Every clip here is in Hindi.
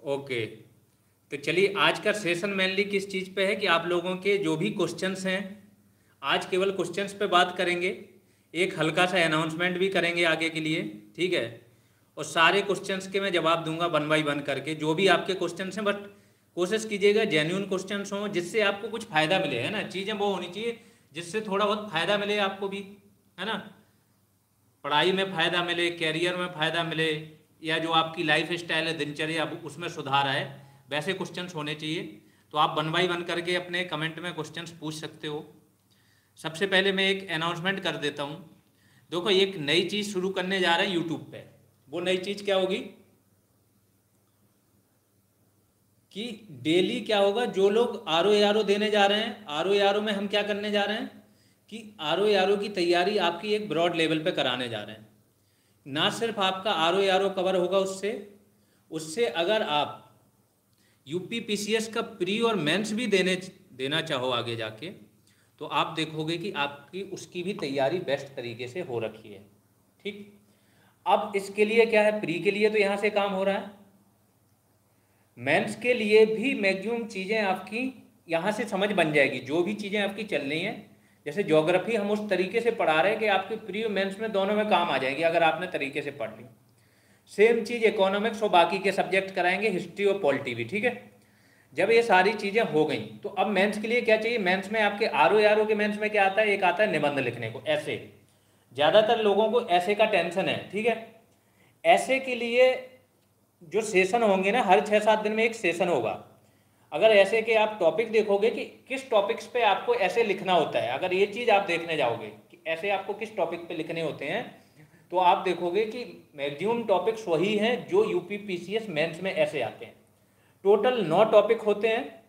ओके, तो चलिए आज का सेशन मेनली किस चीज़ पे है कि आप लोगों के जो भी क्वेश्चंस हैं, आज केवल क्वेश्चंस पे बात करेंगे। एक हल्का सा अनाउंसमेंट भी करेंगे आगे के लिए, ठीक है। और सारे क्वेश्चंस के मैं जवाब दूंगा वन बाय वन करके, जो भी आपके क्वेश्चंस हैं, बट कोशिश कीजिएगा जेन्युइन क्वेश्चंस हों जिससे आपको कुछ फ़ायदा मिले, है ना। चीज़ें वो होनी चाहिए जिससे थोड़ा बहुत फ़ायदा मिले आपको भी, है ना। पढ़ाई में फ़ायदा मिले, कैरियर में फ़ायदा मिले, या जो आपकी लाइफ स्टाइल है, दिनचर्या, अब उसमें सुधार आए, वैसे क्वेश्चंस होने चाहिए। तो आप वन बाई वन करके अपने कमेंट में क्वेश्चंस पूछ सकते हो। सबसे पहले मैं एक अनाउंसमेंट कर देता हूँ। देखो, एक नई चीज़ शुरू करने जा रहे हैं यूट्यूब पे। वो नई चीज़ क्या होगी कि डेली क्या होगा, जो लोग RO देने जा रहे हैं, RO में हम क्या करने जा रहे हैं कि RO की तैयारी आपकी एक ब्रॉड लेवल पे कराने जा रहे हैं। ना सिर्फ आपका RO कवर होगा उससे उससे अगर आप UPPCS का प्री और मेंस भी देना चाहो आगे जाके, तो आप देखोगे कि आपकी उसकी भी तैयारी बेस्ट तरीके से हो रखी है, ठीक। अब इसके लिए क्या है, प्री के लिए तो यहाँ से काम हो रहा है, मेंस के लिए भी मैक्सिमम चीज़ें आपकी यहाँ से समझ बन जाएगी। जो भी चीज़ें आपकी चल रही हैं, जैसे ज्योग्राफी हम उस तरीके से पढ़ा रहे हैं कि आपके प्री और मेंस में दोनों में काम आ जाएगी अगर आपने तरीके से पढ़ ली। सेम चीज़ इकोनॉमिक्स और बाकी के सब्जेक्ट कराएंगे, हिस्ट्री और पॉलिटी भी, ठीक है। जब ये सारी चीज़ें हो गई तो अब मेंस के लिए क्या चाहिए। मेंस में आपके RO के मेंस में क्या आता है, एक आता है निबंध लिखने को, ऐसे। ज़्यादातर लोगों को ऐसे का टेंशन है, ठीक है। ऐसे के लिए जो सेशन होंगे ना, हर 6-7 दिन में एक सेशन होगा। अगर ऐसे के आप टॉपिक देखोगे कि किस टॉपिक्स पे आपको ऐसे लिखना होता है, अगर ये चीज़ आप देखने जाओगे कि ऐसे आपको किस टॉपिक पे लिखने होते हैं, तो आप देखोगे कि मैक्सिमम टॉपिक्स वही हैं जो UPPCS मेंस में ऐसे आते हैं। टोटल 9 टॉपिक होते हैं,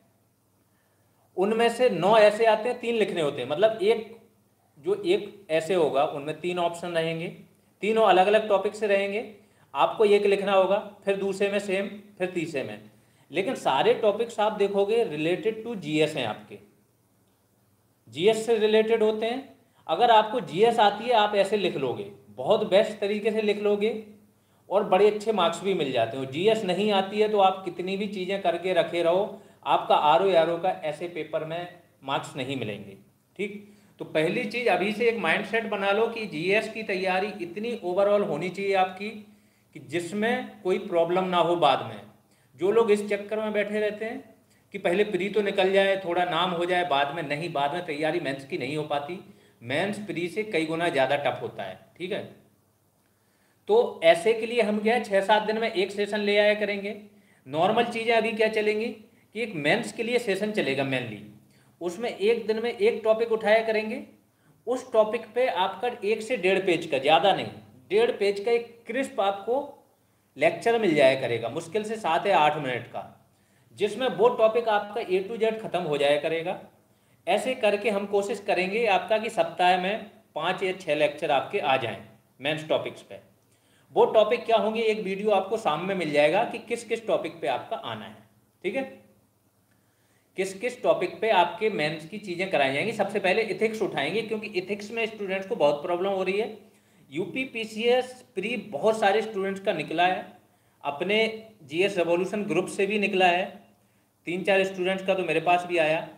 उनमें से 9 ऐसे आते हैं, 3 लिखने होते हैं। मतलब एक ऐसे होगा, उनमें 3 ऑप्शन रहेंगे, तीनों अलग अलग टॉपिक से रहेंगे। आपको एक लिखना होगा, फिर दूसरे में सेम, फिर तीसरे में। लेकिन सारे टॉपिक्स आप देखोगे रिलेटेड टू GS हैं, आपके GS से रिलेटेड होते हैं। अगर आपको GS आती है, आप ऐसे लिख लोगे, बहुत बेस्ट तरीके से लिख लोगे और बड़े अच्छे मार्क्स भी मिल जाते हो। GS नहीं आती है तो आप कितनी भी चीज़ें करके रखे रहो, आपका RO का ऐसे पेपर में मार्क्स नहीं मिलेंगे, ठीक। तो पहली चीज़ अभी से एक माइंडसेट बना लो कि GS की तैयारी इतनी ओवरऑल होनी चाहिए आपकी कि जिसमें कोई प्रॉब्लम ना हो बाद में। जो लोग इस चक्कर में बैठे रहते हैं कि पहले प्री तो निकल जाए, थोड़ा नाम हो जाए, बाद में नहीं, बाद में तैयारी मेंस की नहीं हो पाती। मेंस प्री से कई गुना ज़्यादा टफ होता है, ठीक है। तो ऐसे के लिए हम क्या है, 6-7 दिन में एक सेशन ले आया करेंगे। नॉर्मल चीज़ें अभी क्या चलेंगी कि एक मेंस के लिए सेशन चलेगा मेनली, उसमें एक दिन में एक टॉपिक उठाया करेंगे। उस टॉपिक पे आपका 1 से 1.5 पेज का, ज़्यादा नहीं, 1.5 पेज का एक क्रिस्प आपको लेक्चर मिल जाया करेगा, मुश्किल से 7 या 8 मिनट का, जिसमें वो टॉपिक आपका A to Z खत्म हो जाया करेगा। ऐसे करके हम कोशिश करेंगे आपका कि सप्ताह में 5 या 6 लेक्चर आपके आ जाएं मेंस टॉपिक्स पे। वो टॉपिक क्या होंगे, एक वीडियो आपको सामने मिल जाएगा कि किस किस टॉपिक पे आपका आना है, ठीक है। किस किस टॉपिक पे आपके मेंस की चीज़ें कराई जाएंगी। सबसे पहले इथिक्स उठाएंगे, क्योंकि इथिक्स में स्टूडेंट्स को बहुत प्रॉब्लम हो रही है। UPPCS प्री बहुत सारे स्टूडेंट्स का निकला है, अपने GS रेवोल्यूशन ग्रुप से भी निकला है, 3-4 स्टूडेंट्स का तो मेरे पास भी आया।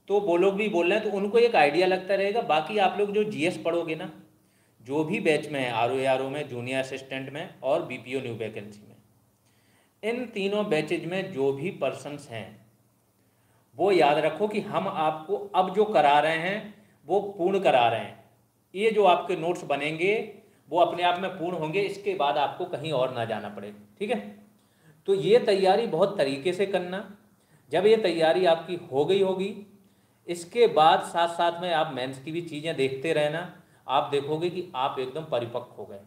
तो वो लोग भी बोल रहे हैं, तो उनको एक आइडिया लगता रहेगा। बाकी आप लोग जो GS पढ़ोगे ना, जो भी बैच में है, RO में, जूनियर असिस्टेंट में और BPO न्यू वैकेंसी में, इन तीनों बैचेज में जो भी पर्सन्स हैं, वो याद रखो कि हम आपको अब जो करा रहे हैं वो पूर्ण करा रहे हैं। ये जो आपके नोट्स बनेंगे वो अपने आप में पूर्ण होंगे, इसके बाद आपको कहीं और ना जाना पड़े, ठीक है। तो ये तैयारी बहुत तरीके से करना। जब ये तैयारी आपकी हो गई होगी, इसके बाद साथ साथ में आप मेंस की भी चीज़ें देखते रहना। आप देखोगे कि आप एकदम परिपक्व हो गए।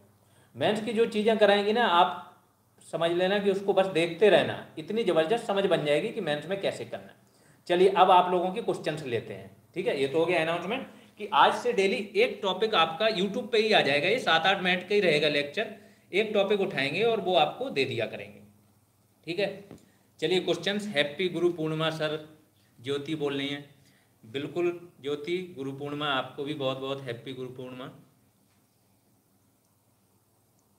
मेंस की जो चीज़ें कराएंगी ना, आप समझ लेना कि उसको बस देखते रहना, इतनी ज़बरदस्त समझ बन जाएगी कि मेंस में कैसे करना है। चलिए अब आप लोगों के क्वेश्चंस लेते हैं, ठीक है। ये तो हो गया अनाउंसमेंट कि आज से डेली एक टॉपिक आपका यूट्यूब पे ही आ जाएगा, ये 7-8 मिनट का ही रहेगा लेक्चर। एक टॉपिक उठाएंगे और वो आपको दे दिया करेंगे, ठीक है। चलिए questions. Happy Guru Purnima sir, ज्योति बोल रही हैं। बिल्कुल ज्योति, गुरु पूर्णिमा आपको भी बहुत बहुत हैप्पी गुरु पूर्णिमा।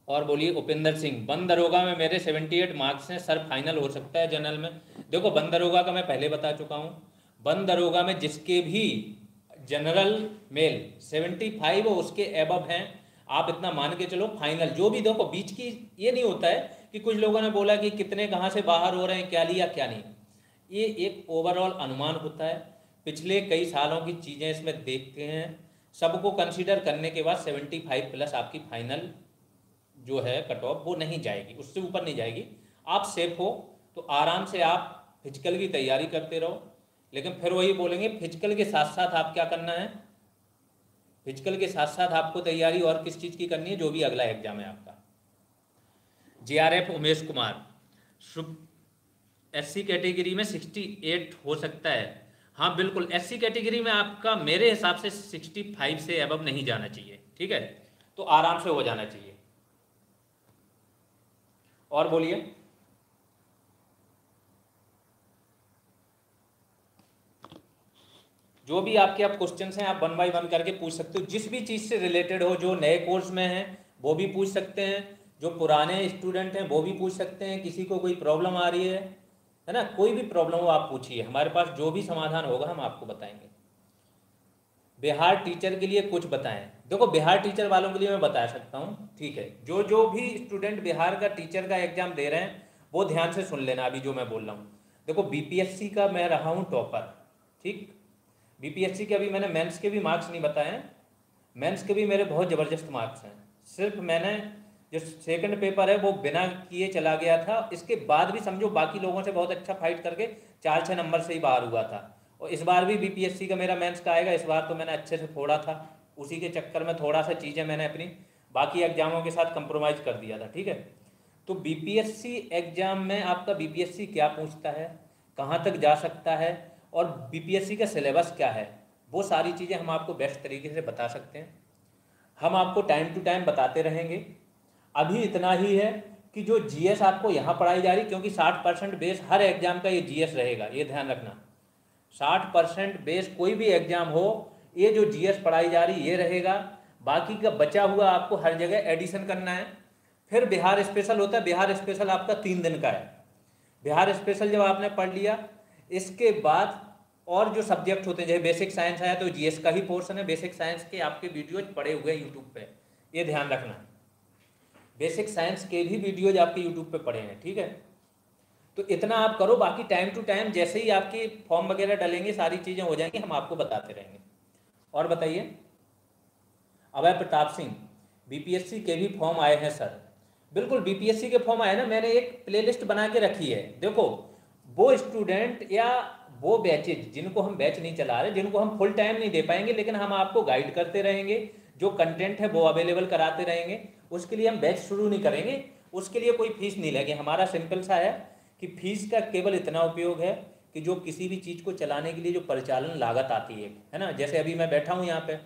और बोलिए उपेंद्र सिंह, वन दरोगा में मेरे 78 मार्क्स हैं सर, फाइनल हो सकता है जनरल में? देखो वन दरोगा का मैं पहले बता चुका हूँ, वन दरोगा में जिसके भी जनरल मेल 75 उसके एबव हैं, आप इतना मान के चलो फाइनल। जो भी देखो बीच की ये नहीं होता है कि कुछ लोगों ने बोला कि कितने कहाँ से बाहर हो रहे हैं, क्या लिया क्या नहीं, ये एक ओवरऑल अनुमान होता है। पिछले कई सालों की चीज़ें इसमें देखते हैं, सबको कंसीडर करने के बाद 75 प्लस आपकी फाइनल जो है कट ऑफ वो नहीं जाएगी, उससे ऊपर नहीं जाएगी। आप सेफ हो तो आराम से आप फिजिकल की तैयारी करते रहो, लेकिन फिर वही बोलेंगे फिजिकल के साथ साथ आप क्या करना है, फिजिकल के साथ साथ आपको तैयारी और किस चीज़ की करनी है, जो भी अगला एग्जाम है आपका। JRF Umesh Kumar, SC category में 68 हो सकता है। हाँ बिल्कुल, SC कैटेगरी में आपका मेरे हिसाब से 65 से अबव नहीं जाना चाहिए, ठीक है, तो आराम से हो जाना चाहिए। और बोलिए, जो भी आपके अब क्वेश्चंस हैं आप 1 बाय 1 करके पूछ सकते हो, जिस भी चीज़ से रिलेटेड हो, जो नए कोर्स में है वो भी पूछ सकते हैं, जो पुराने स्टूडेंट हैं वो भी पूछ सकते हैं, किसी को कोई प्रॉब्लम आ रही है ना, कोई भी प्रॉब्लम हो आप पूछिए, हमारे पास जो भी समाधान होगा हम आपको बताएंगे। बिहार टीचर के लिए कुछ बताएं। देखो बिहार टीचर वालों के लिए मैं बता सकता हूँ, ठीक है, जो जो भी स्टूडेंट बिहार का टीचर का एग्जाम दे रहे हैं वो ध्यान से सुन लेना अभी जो मैं बोल रहा हूँ। देखो BPSC का मैं रहा हूँ टॉपर, ठीक, BPSC के अभी मैंने मेंस के भी मार्क्स नहीं बताए हैं, मेंस के भी मेरे बहुत ज़बरदस्त मार्क्स हैं, सिर्फ मैंने जो सेकंड पेपर है वो बिना किए चला गया था, इसके बाद भी समझो बाकी लोगों से बहुत अच्छा फाइट करके 4-6 नंबर से ही बाहर हुआ था। और इस बार भी BPSC का मेरा मेंस का आएगा, इस बार तो मैंने अच्छे से फोड़ा था, उसी के चक्कर में थोड़ा सा चीज़ें मैंने अपनी बाकी एग्जामों के साथ कंप्रोमाइज़ कर दिया था, ठीक है। तो BPSC एग्ज़ाम में आपका BPSC क्या पूछता है, कहाँ तक जा सकता है, और BPSC का सिलेबस क्या है, वो सारी चीज़ें हम आपको बेस्ट तरीके से बता सकते हैं। हम आपको टाइम टू टाइम बताते रहेंगे। अभी इतना ही है कि जो GS आपको यहाँ पढ़ाई जा रही, क्योंकि 60% बेस हर एग्ज़ाम का ये GS रहेगा, ये ध्यान रखना, 60% बेस कोई भी एग्ज़ाम हो, ये जो GS पढ़ाई जा रही ये रहेगा, बाकी का बचा हुआ आपको हर जगह एडिशन करना है। फिर बिहार स्पेशल होता है, बिहार स्पेशल आपका 3 दिन का है। बिहार स्पेशल जब आपने पढ़ लिया, इसके बाद और जो सब्जेक्ट होते हैं, जैसे बेसिक साइंस आया तो GS का ही पोर्शन है, बेसिक साइंस के आपके वीडियोज पड़े हुए हैं यूट्यूब पे, ये ध्यान रखना, बेसिक साइंस के भी वीडियोज आपके यूट्यूब पे पड़े हैं, ठीक है। तो इतना आप करो, बाकी टाइम टू टाइम जैसे ही आपके फॉर्म वगैरह डलेंगे सारी चीज़ें हो जाएंगी, हम आपको बताते रहेंगे। और बताइए, अभय प्रताप सिंह, BPSC के भी फॉर्म आए हैं सर। बिल्कुल BPSC के फॉर्म आए ना, मैंने एक प्लेलिस्ट बना के रखी है। देखो वो स्टूडेंट या वो बैचेज जिनको हम बैच नहीं चला रहे, जिनको हम फुल टाइम नहीं दे पाएंगे, लेकिन हम आपको गाइड करते रहेंगे, जो कंटेंट है वो अवेलेबल कराते रहेंगे, उसके लिए हम बैच शुरू नहीं करेंगे, उसके लिए कोई फीस नहीं लगेगी। हमारा सिंपल सा है कि फीस का केवल इतना उपयोग है कि जो किसी भी चीज़ को चलाने के लिए जो परिचालन लागत आती है ना, जैसे अभी मैं बैठा हूँ यहाँ पे,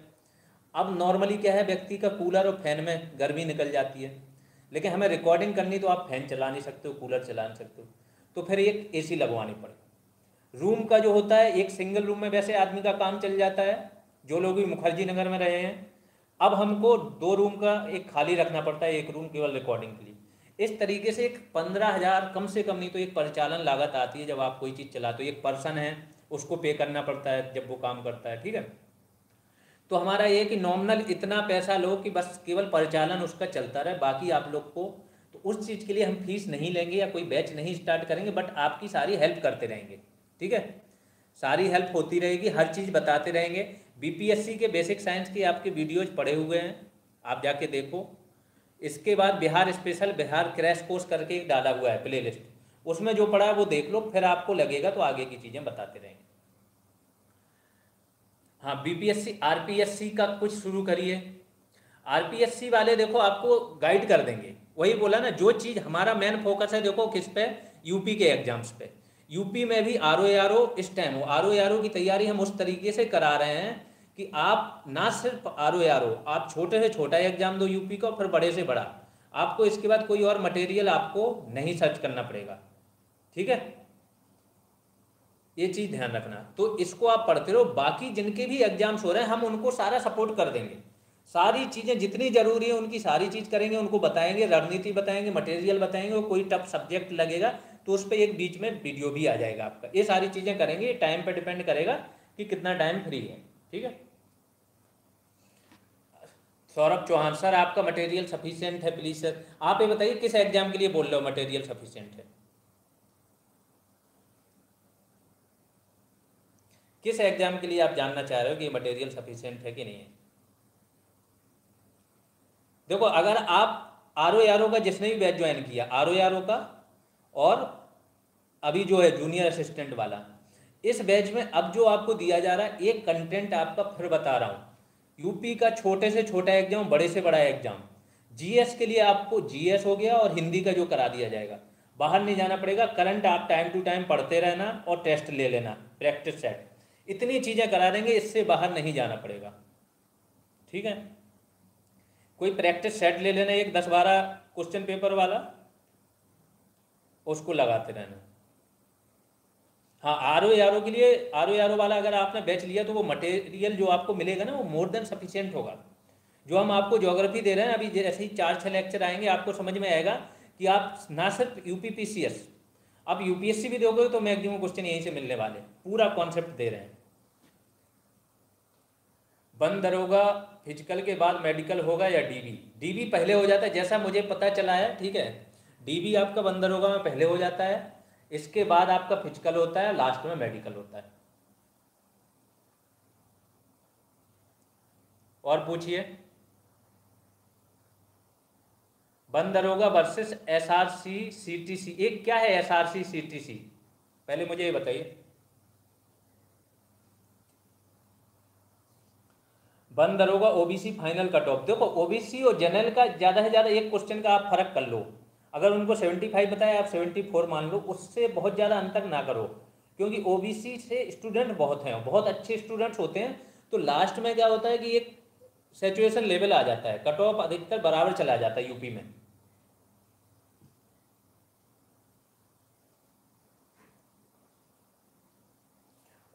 अब नॉर्मली क्या है, व्यक्ति का कूलर और फैन में गर्मी निकल जाती है, लेकिन हमें रिकॉर्डिंग करनी तो आप फैन चला नहीं सकते हो, कूलर चला नहीं सकते हो, तो फिर एक AC लगवानी पड़े। रूम का जो होता है, एक सिंगल रूम में वैसे आदमी का काम चल जाता है, जो लोग भी मुखर्जी नगर में रहे हैं, अब हमको 2 रूम का एक खाली रखना पड़ता है, एक रूम केवल रिकॉर्डिंग के लिए। इस तरीके से एक 15,000 कम से कम नहीं तो एक परिचालन लागत आती है जब आप कोई चीज़ चलाते हो, एक पर्सन है उसको पे करना पड़ता है जब वो काम करता है, ठीक है। तो हमारा ये कि नॉमिनल इतना पैसा लो कि बस केवल परिचालन उसका चलता रहे, बाकी आप लोग को तो उस चीज़ के लिए हम फीस नहीं लेंगे या कोई बैच नहीं स्टार्ट करेंगे, बट आपकी सारी हेल्प करते रहेंगे, ठीक है, सारी हेल्प होती रहेगी, हर चीज़ बताते रहेंगे। BPSC के बेसिक साइंस के आपके वीडियोज पड़े हुए हैं, आप जाके देखो। इसके बाद Bihar special, Bihar crash course करके एक डाला हुआ है प्लेलिस्ट, उसमें जो पड़ा है वो देख लो, फिर आपको लगेगा तो आगे की चीज़ें बताते रहेंगे। हाँ BPSC RPSC का कुछ शुरू करिए, RPSC वाले देखो आपको गाइड कर देंगे, वही बोला ना, जो चीज़ हमारा मेन फोकस है देखो किस पे, यूपी के एग्जाम्स पे। यूपी में भी RO इस टाइम हो, RO की तैयारी हम उस तरीके से करा रहे हैं कि आप ना सिर्फ RO आप छोटे से छोटा एग्जाम दो यूपी का, फिर बड़े से बड़ा, आपको इसके बाद कोई और मटेरियल आपको नहीं सर्च करना पड़ेगा, ठीक है, ये चीज़ ध्यान रखना। तो इसको आप पढ़ते रहो, बाकी जिनके भी एग्जाम्स हो रहे हैं हम उनको सारा सपोर्ट कर देंगे, सारी चीज़ें जितनी ज़रूरी है उनकी सारी चीज़ करेंगे, उनको बताएंगे, रणनीति बताएंगे, मटेरियल बताएंगे, और कोई टफ सब्जेक्ट लगेगा तो उस पर एक बीच में वीडियो भी आ जाएगा आपका। ये सारी चीज़ें करेंगे, टाइम पे डिपेंड करेगा कि कितना टाइम फ्री है। ठीक है। सौरभ चौहान, सर आपका मटेरियल सफिशिएंट है प्लीज़ सर। आप ये बताइए किस एग्जाम के लिए बोल रहे हो मटेरियल सफिशिएंट है? किस एग्जाम के लिए आप जानना चाह रहे हो कि ये मटेरियल सफिशिएंट है कि नहीं है? देखो, अगर आप आर ओ का जिसने भी बैच ज्वाइन किया, आर ओ का, और अभी जो है जूनियर असिस्टेंट वाला, इस बैच में अब जो आपको दिया जा रहा है एक कंटेंट आपका, फिर बता रहा हूँ, यूपी का छोटे से छोटा एग्जाम, बड़े से बड़ा एग्जाम, जीएस के लिए आपको जीएस हो गया और हिंदी का जो करा दिया जाएगा, बाहर नहीं जाना पड़ेगा। करंट आप टाइम टू टाइम पढ़ते रहना और टेस्ट ले लेना, प्रैक्टिस सेट, इतनी चीज़ें करा देंगे, इससे बाहर नहीं जाना पड़ेगा। ठीक है। कोई प्रैक्टिस सेट ले लेना, एक 10-12 क्वेश्चन पेपर वाला, उसको लगाते रहना। हाँ, आर ओ के लिए, आर ओ वाला अगर आपने बैच लिया तो वो मटेरियल जो आपको मिलेगा ना वो मोर देन सफिशिएंट होगा। जो हम आपको ज्योग्राफी दे रहे हैं अभी, जैसे ही 4-6 लेक्चर आएंगे आपको समझ में आएगा कि आप ना सिर्फ यूपीपीसीएस, आप यूपीएससी भी दोगे तो मैक्सिमम क्वेश्चन यहीं से मिलने वाले, पूरा कॉन्सेप्ट दे रहे हैं। बंद दरोगा फिजिकल के बाद मेडिकल होगा या डीबी? डीबी पहले हो जाता है जैसा मुझे पता चला है। ठीक है, डीबी आपका बंद दरोगा में पहले हो जाता है, इसके बाद आपका फिजिकल होता है, लास्ट में मेडिकल होता है। और पूछिए। बंद दरोगा वर्सेस एसआरसी सीटीसी, एक क्या है एसआरसी सीटीसी, पहले मुझे ये बताइए। बंद दरोगा ओबीसी फाइनल कट ऑफ, देखो ओबीसी और जनरल का ज़्यादा से ज़्यादा एक क्वेश्चन का आप फर्क कर लो। अगर उनको 75 बताया, आप 74 मान लो, उससे बहुत ज़्यादा अंतर ना करो, क्योंकि ओबीसी से स्टूडेंट बहुत हैं, बहुत अच्छे स्टूडेंट्स होते हैं, तो लास्ट में क्या होता है कि एक सैचुरेशन लेवल आ जाता है, कट ऑफ अधिकतर बराबर चला जाता है यूपी में।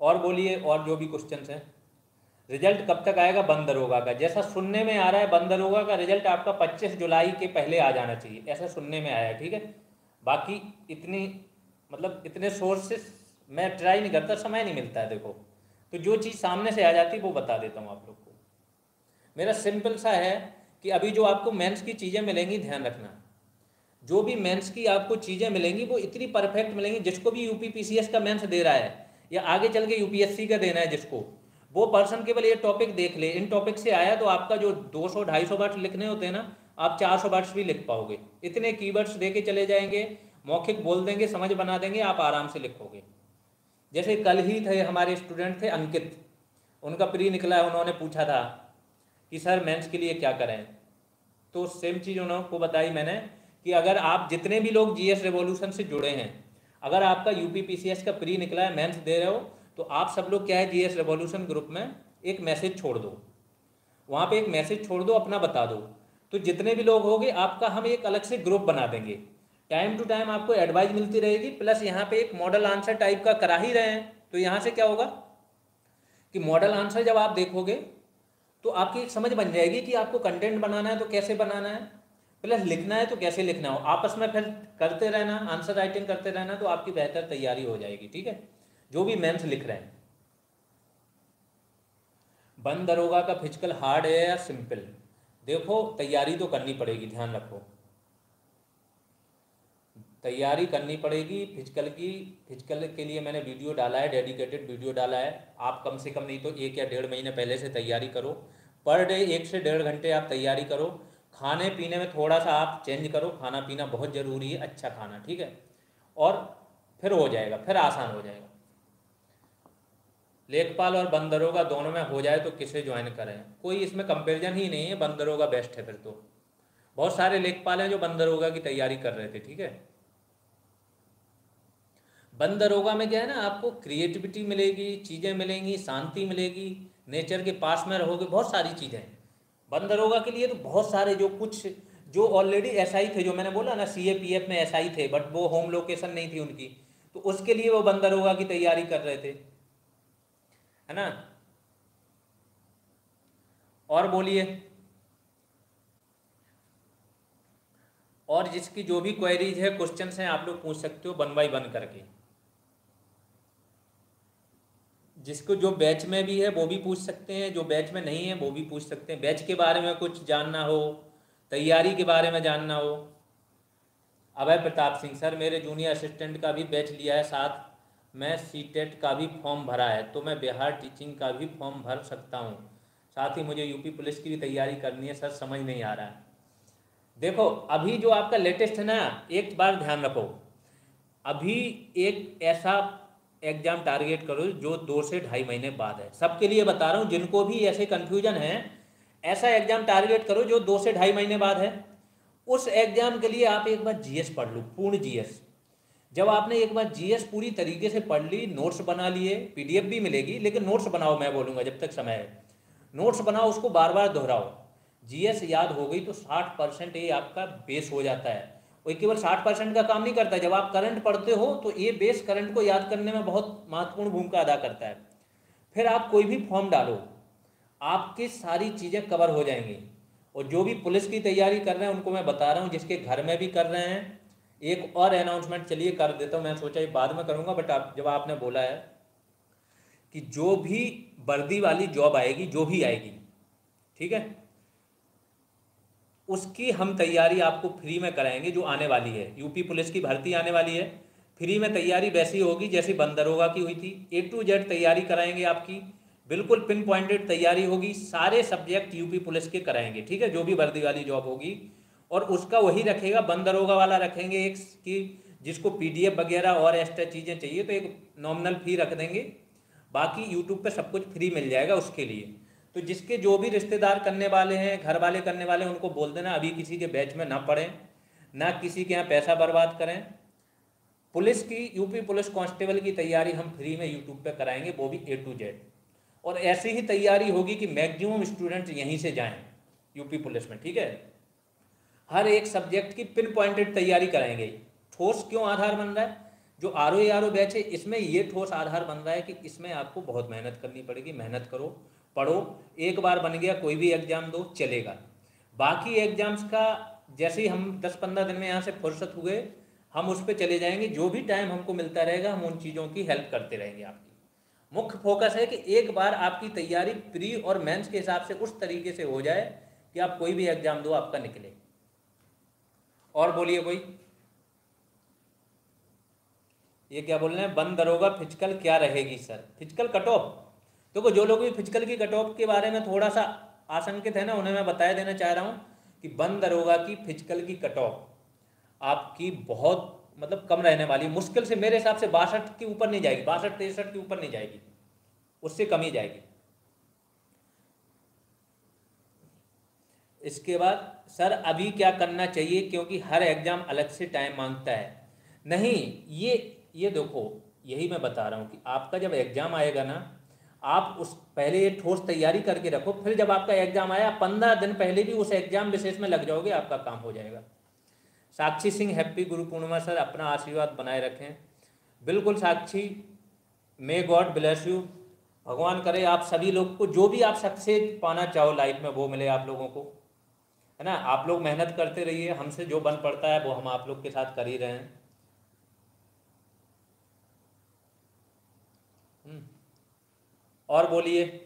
और बोलिए, और जो भी क्वेश्चन हैं। रिजल्ट कब तक आएगा बंद दरोगा का? जैसा सुनने में आ रहा है बंद दरोगा का रिजल्ट आपका 25 जुलाई के पहले आ जाना चाहिए, ऐसा सुनने में आया है। ठीक है, बाकी इतनी मतलब इतने सोर्सेस मैं ट्राई नहीं करता, समय नहीं मिलता है। देखो, तो जो चीज़ सामने से आ जाती है वो बता देता हूँ आप लोग को। मेरा सिंपल सा है कि अभी जो आपको मेंस की चीज़ें मिलेंगी, ध्यान रखना, जो भी मेंस की आपको चीज़ें मिलेंगी वो इतनी परफेक्ट मिलेंगी, जिसको भी यूपी पीसीएस का मेंस दे रहा है या आगे चल के यूपीएससी का देना है जिसको, वो पर्सन केवल ये टॉपिक देख ले, इन टॉपिक से आया तो आपका जो 200-250 वर्ड्स लिखने होते हैं ना, आप 400 वर्ड्स भी लिख पाओगे। इतने कीवर्ड्स दे के चले जाएंगे, मौखिक बोल देंगे, समझ बना देंगे, आप आराम से लिखोगे। जैसे कल ही थे हमारे स्टूडेंट थे अंकित, उनका प्री निकला है, उन्होंने पूछा था कि सर मेंस के लिए क्या करें, तो सेम चीज़ उनको बताई मैंने कि अगर आप जितने भी लोग जीएस रेवोल्यूशन से जुड़े हैं, अगर आपका यूपी पीसीएस का प्री निकला है, मेंस दे रहे हो, तो आप सब लोग क्या है, जीएस रेवोल्यूशन ग्रुप में एक मैसेज छोड़ दो, वहाँ पे एक मैसेज छोड़ दो, अपना बता दो, तो जितने भी लोग होंगे आपका हम एक अलग से ग्रुप बना देंगे। टाइम टू टाइम आपको एडवाइस मिलती रहेगी, प्लस यहाँ पे एक मॉडल आंसर टाइप का करा ही रहे हैं, तो यहाँ से क्या होगा कि मॉडल आंसर जब आप देखोगे तो आपकी एक समझ बन जाएगी कि आपको कंटेंट बनाना है तो कैसे बनाना है, प्लस लिखना है तो कैसे लिखना हो। आपस में फिर करते रहना, आंसर राइटिंग करते रहना, तो आपकी बेहतर तैयारी हो जाएगी। ठीक है, जो भी मेंस लिख रहे हैं। बंद दरोगा का फिजिकल हार्ड है या सिंपल? देखो, तैयारी तो करनी पड़ेगी, ध्यान रखो, तैयारी करनी पड़ेगी फिजिकल की। फिजिकल के लिए मैंने वीडियो डाला है, डेडिकेटेड वीडियो डाला है, आप कम से कम नहीं तो 1 या 1.5 महीने पहले से तैयारी करो। पर डे 1 से 1.5 घंटे आप तैयारी करो। खाने पीने में थोड़ा सा आप चेंज करो, खाना पीना बहुत ज़रूरी है, अच्छा खाना। ठीक है, और फिर हो जाएगा, फिर आसान हो जाएगा। लेखपाल और बंद दरोगा दोनों में हो जाए तो किसे ज्वाइन करें? कोई इसमें कंपेरिजन ही नहीं है, बंद दरोगा बेस्ट है फिर तो। बहुत सारे लेखपाल हैं जो बंद दरोगा की तैयारी कर रहे थे। ठीक है, बंद दरोगा में क्या है ना, आपको क्रिएटिविटी मिलेगी, चीज़ें मिलेंगी, शांति मिलेगी, नेचर के पास में रहोगे, बहुत सारी चीज़ें। बंद दरोगा के लिए तो बहुत सारे, जो कुछ जो ऑलरेडी एसआई थे, जो मैंने बोला ना सीएपीएफ में एसआई थे, बट वो होम लोकेशन नहीं थी उनकी, तो उसके लिए वो बंद दरोगा की तैयारी कर रहे थे, है ना। और बोलिए। और जिसकी जो भी क्वेरीज है, क्वेश्चंस हैं, आप लोग पूछ सकते हो 1 बाय 1 करके। जिसको जो बैच में भी है वो भी पूछ सकते हैं, जो बैच में नहीं है वो भी पूछ सकते हैं। बैच के बारे में कुछ जानना हो, तैयारी के बारे में जानना हो। अभय प्रताप सिंह, सर मेरे जूनियर असिस्टेंट का भी बैच लिया है, साथ मैं सीटेट का भी फॉर्म भरा है, तो मैं बिहार टीचिंग का भी फॉर्म भर सकता हूँ? साथ ही मुझे यूपी पुलिस की भी तैयारी करनी है सर, समझ नहीं आ रहा है। देखो अभी जो आपका लेटेस्ट है ना, एक बार ध्यान रखो, अभी एक ऐसा एग्जाम टारगेट करो जो 2 से 2.5 महीने बाद है। सबके लिए बता रहा हूँ, जिनको भी ऐसे कन्फ्यूजन है, ऐसा एग्जाम टारगेट करो जो 2 से 2.5 महीने बाद है। उस एग्जाम के लिए आप एक बार जीएस पढ़ लो, पूर्ण जीएस। जब आपने एक बार जीएस पूरी तरीके से पढ़ ली, नोट्स बना लिए, पीडीएफ भी मिलेगी, लेकिन नोट्स बनाओ, मैं बोलूँगा जब तक समय है नोट्स बनाओ, उसको बार बार दोहराओ। जीएस याद हो गई तो 60% ये आपका बेस हो जाता है। वो केवल 60% का काम नहीं करता, जब आप करंट पढ़ते हो तो ये बेस करंट को याद करने में बहुत महत्वपूर्ण भूमिका अदा करता है। फिर आप कोई भी फॉर्म डालो, आपकी सारी चीज़ें कवर हो जाएंगी। और जो भी पुलिस की तैयारी कर रहे हैं उनको मैं बता रहा हूँ, जिसके घर में भी कर रहे हैं, एक और अनाउंसमेंट चलिए कर देता हूँ। मैं सोचा ये बाद में करूँगा, बट आप जब आपने बोला है कि जो भी वर्दी वाली जॉब आएगी, जो भी आएगी, ठीक है, उसकी हम तैयारी आपको फ्री में कराएंगे। जो आने वाली है, यूपी पुलिस की भर्ती आने वाली है, फ्री में तैयारी वैसी होगी जैसी बंद दरोगा की हुई थी। A to Z तैयारी कराएंगे आपकी, बिल्कुल पिन पॉइंटेड तैयारी होगी, सारे सब्जेक्ट यूपी पुलिस के कराएंगे, ठीक है, जो भी वर्दी वाली जॉब होगी। और उसका वही रखेगा, बंद दरोगा वाला रखेंगे एक कि जिसको पीडीएफ वगैरह और एक्स्ट्रा चीज़ें चाहिए तो एक नॉमिनल फी रख देंगे, बाकी यूट्यूब पे सब कुछ फ्री मिल जाएगा उसके लिए। तो जिसके जो भी रिश्तेदार करने वाले हैं, घर वाले करने वाले हैं, उनको बोल देना अभी किसी के बैच में ना पढ़ें, ना किसी के यहाँ पैसा बर्बाद करें। पुलिस की, यूपी पुलिस कांस्टेबल की तैयारी हम फ्री में यूट्यूब पे कराएंगे, वो भी A to Z। और ऐसी ही तैयारी होगी कि मैक्सिमम स्टूडेंट्स यहीं से जाएं यूपी पुलिस में, ठीक है। हर एक सब्जेक्ट की पिन पॉइंटेड तैयारी कराएंगे। ठोस क्यों आधार बन रहा है? जो RO बैच है इसमें ये ठोस आधार बन रहा है कि इसमें आपको बहुत मेहनत करनी पड़ेगी। मेहनत करो, पढ़ो, एक बार बन गया कोई भी एग्जाम दो, चलेगा। बाकी एग्जाम्स का जैसे ही हम 10-15 दिन में यहाँ से फुर्सत हुए, हम उस पर चले जाएंगे। जो भी टाइम हमको मिलता रहेगा हम उन चीज़ों की हेल्प करते रहेंगे। आपकी मुख्य फोकस है कि एक बार आपकी तैयारी प्री और मेंस के हिसाब से उस तरीके से हो जाए कि आप कोई भी एग्जाम दो आपका निकले। और बोलिए कोई, ये क्या बोल रहे हैं, बंद दरोगा फिजिकल क्या रहेगी सर? फिजिकल कट ऑफ, देखो जो लोग भी फिजिकल की कट ऑफ के बारे में थोड़ा सा आशंकित है ना, उन्हें मैं बताया देना चाह रहा हूँ कि बंद दरोगा की फिजिकल की कट ऑफ आपकी बहुत मतलब कम रहने वाली, मुश्किल से मेरे हिसाब से 62 के ऊपर नहीं जाएगी, 62-63 के ऊपर नहीं जाएगी, उससे कम ही जाएगी। इसके बाद सर अभी क्या करना चाहिए, क्योंकि हर एग्जाम अलग से टाइम मांगता है? नहीं, ये देखो, यही मैं बता रहा हूँ कि आपका जब एग्जाम आएगा ना, आप उस पहले ये ठोस तैयारी करके रखो, फिर जब आपका एग्जाम आया 15 दिन पहले भी उस एग्जाम विशेष में लग जाओगे, आपका काम हो जाएगा। साक्षी सिंह, हैप्पी गुरु पूर्णिमा सर, अपना आशीर्वाद बनाए रखें। बिल्कुल साक्षी, मे गॉड ब्लेस यू। भगवान करे आप सभी लोग को जो भी आप सक्सेस पाना चाहो लाइफ में वो मिले आप लोगों को, है ना। आप लोग मेहनत करते रहिए, हमसे जो बन पड़ता है वो हम आप लोग के साथ कर ही रहे हैं। और बोलिए,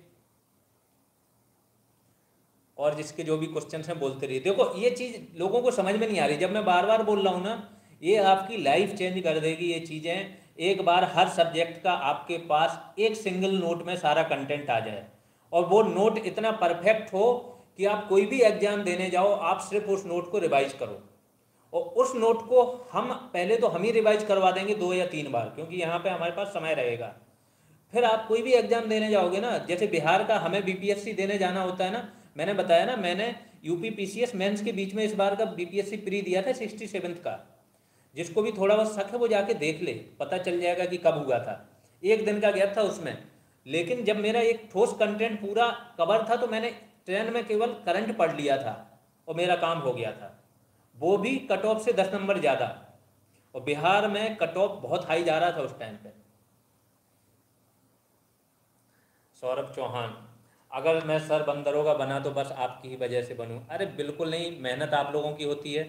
और जिसके जो भी क्वेश्चन हैं बोलते रहिए। देखो ये चीज़ लोगों को समझ में नहीं आ रही, जब मैं बार बार बोल रहा हूँ ना, ये आपकी लाइफ चेंज कर देगी ये चीज़ें। एक बार हर सब्जेक्ट का आपके पास एक सिंगल नोट में सारा कंटेंट आ जाए, और वो नोट इतना परफेक्ट हो कि आप कोई भी एग्जाम देने जाओ आप सिर्फ उस नोट को रिवाइज करो। और उस नोट को हम पहले तो हम ही रिवाइज करवा देंगे 2 या 3 बार, क्योंकि यहाँ पे हमारे पास समय रहेगा। फिर आप कोई भी एग्जाम देने जाओगे ना, जैसे बिहार का हमें बीपीएससी देने जाना होता है ना, मैंने बताया ना, मैंने यूपी पीसीएस मेंस के बीच में इस बार का बीपीएससी प्री दिया था 67th का। जिसको भी थोड़ा बहुत शक है वो जाके देख ले, पता चल जाएगा कि कब हुआ था। एक दिन का गैप था उसमें, लेकिन जब मेरा एक ठोस कंटेंट पूरा कवर था तो मैंने ट्रेन में केवल करंट पढ़ लिया था और मेरा काम हो गया था, वो भी कट ऑफ से 10 नंबर ज़्यादा। और बिहार में कट ऑफ बहुत हाई जा रहा था उस टाइम पे। सौरभ चौहान, अगर मैं सर बंद दरोगा बना तो बस आपकी ही वजह से बनूं? अरे बिल्कुल नहीं, मेहनत आप लोगों की होती है,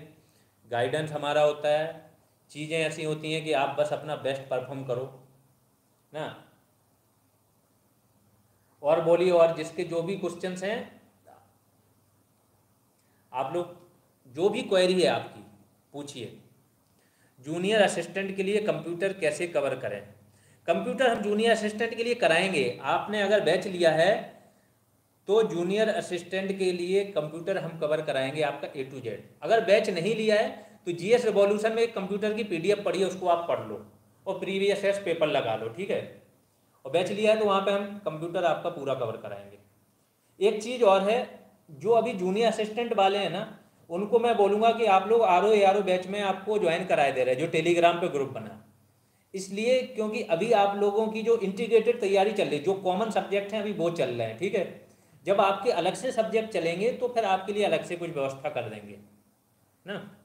गाइडेंस हमारा होता है, चीज़ें ऐसी होती हैं कि आप बस अपना बेस्ट परफॉर्म करो ना। और बोलिए, और जिसके जो भी क्वेश्चंस हैं आप लोग, जो भी क्वेरी है आपकी पूछिए। जूनियर असिस्टेंट के लिए कंप्यूटर कैसे कवर करें? कंप्यूटर हम जूनियर असिस्टेंट के लिए कराएंगे। आपने अगर बैच लिया है तो जूनियर असिस्टेंट के लिए कंप्यूटर हम कवर कराएंगे आपका A to Z। अगर बैच नहीं लिया है तो GS रिवॉल्यूशन में एक कंप्यूटर की PDF पढ़ी है, उसको आप पढ़ लो और प्रीवियस एस पेपर लगा लो, ठीक है। और बैच लिया है तो वहाँ पे हम कंप्यूटर आपका पूरा कवर कराएंगे। एक चीज़ और है, जो अभी जूनियर असिस्टेंट वाले हैं ना, उनको मैं बोलूँगा कि आप लोग RO बैच में आपको ज्वाइन कराए दे रहे हैं, जो टेलीग्राम पे ग्रुप बना। इसलिए क्योंकि अभी आप लोगों की जो इंटीग्रेटेड तैयारी चल रही है, जो कॉमन सब्जेक्ट हैं अभी वो चल रहे हैं, ठीक है। जब आपके अलग से सब्जेक्ट चलेंगे तो फिर आपके लिए अलग से कुछ व्यवस्था कर देंगे ना।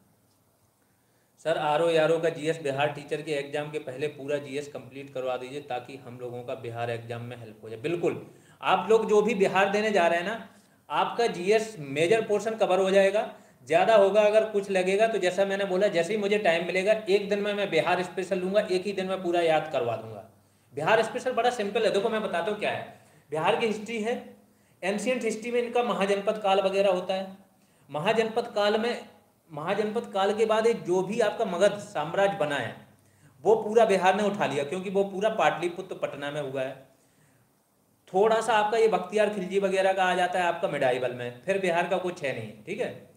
सर RO का GS बिहार टीचर के एग्ज़ाम के पहले पूरा GS कंप्लीट करवा दीजिए ताकि हम लोगों का बिहार एग्ज़ाम में हेल्प हो जाए। बिल्कुल, आप लोग जो भी बिहार देने जा रहे हैं ना, आपका GS मेजर पोर्शन कवर हो जाएगा। ज़्यादा होगा अगर कुछ लगेगा तो जैसा मैंने बोला, जैसे ही मुझे टाइम मिलेगा एक दिन में मैं बिहार स्पेशल लूँगा, एक ही दिन में पूरा याद करवा दूँगा। बिहार स्पेशल बड़ा सिंपल है, देखो मैं बताता हूँ क्या है। बिहार की हिस्ट्री है, एंशियंट हिस्ट्री में इनका महाजनपद काल वगैरह होता है। महाजनपद काल के बाद एक जो भी आपका मगध साम्राज्य बना है वो पूरा बिहार ने उठा लिया, क्योंकि वो पूरा पाटलिपुत्र पटना में हुआ है। थोड़ा सा आपका ये बख्तियार खिलजी वगैरह का आ जाता है आपका मिडाइवल में, फिर बिहार का कुछ है नहीं, ठीक है।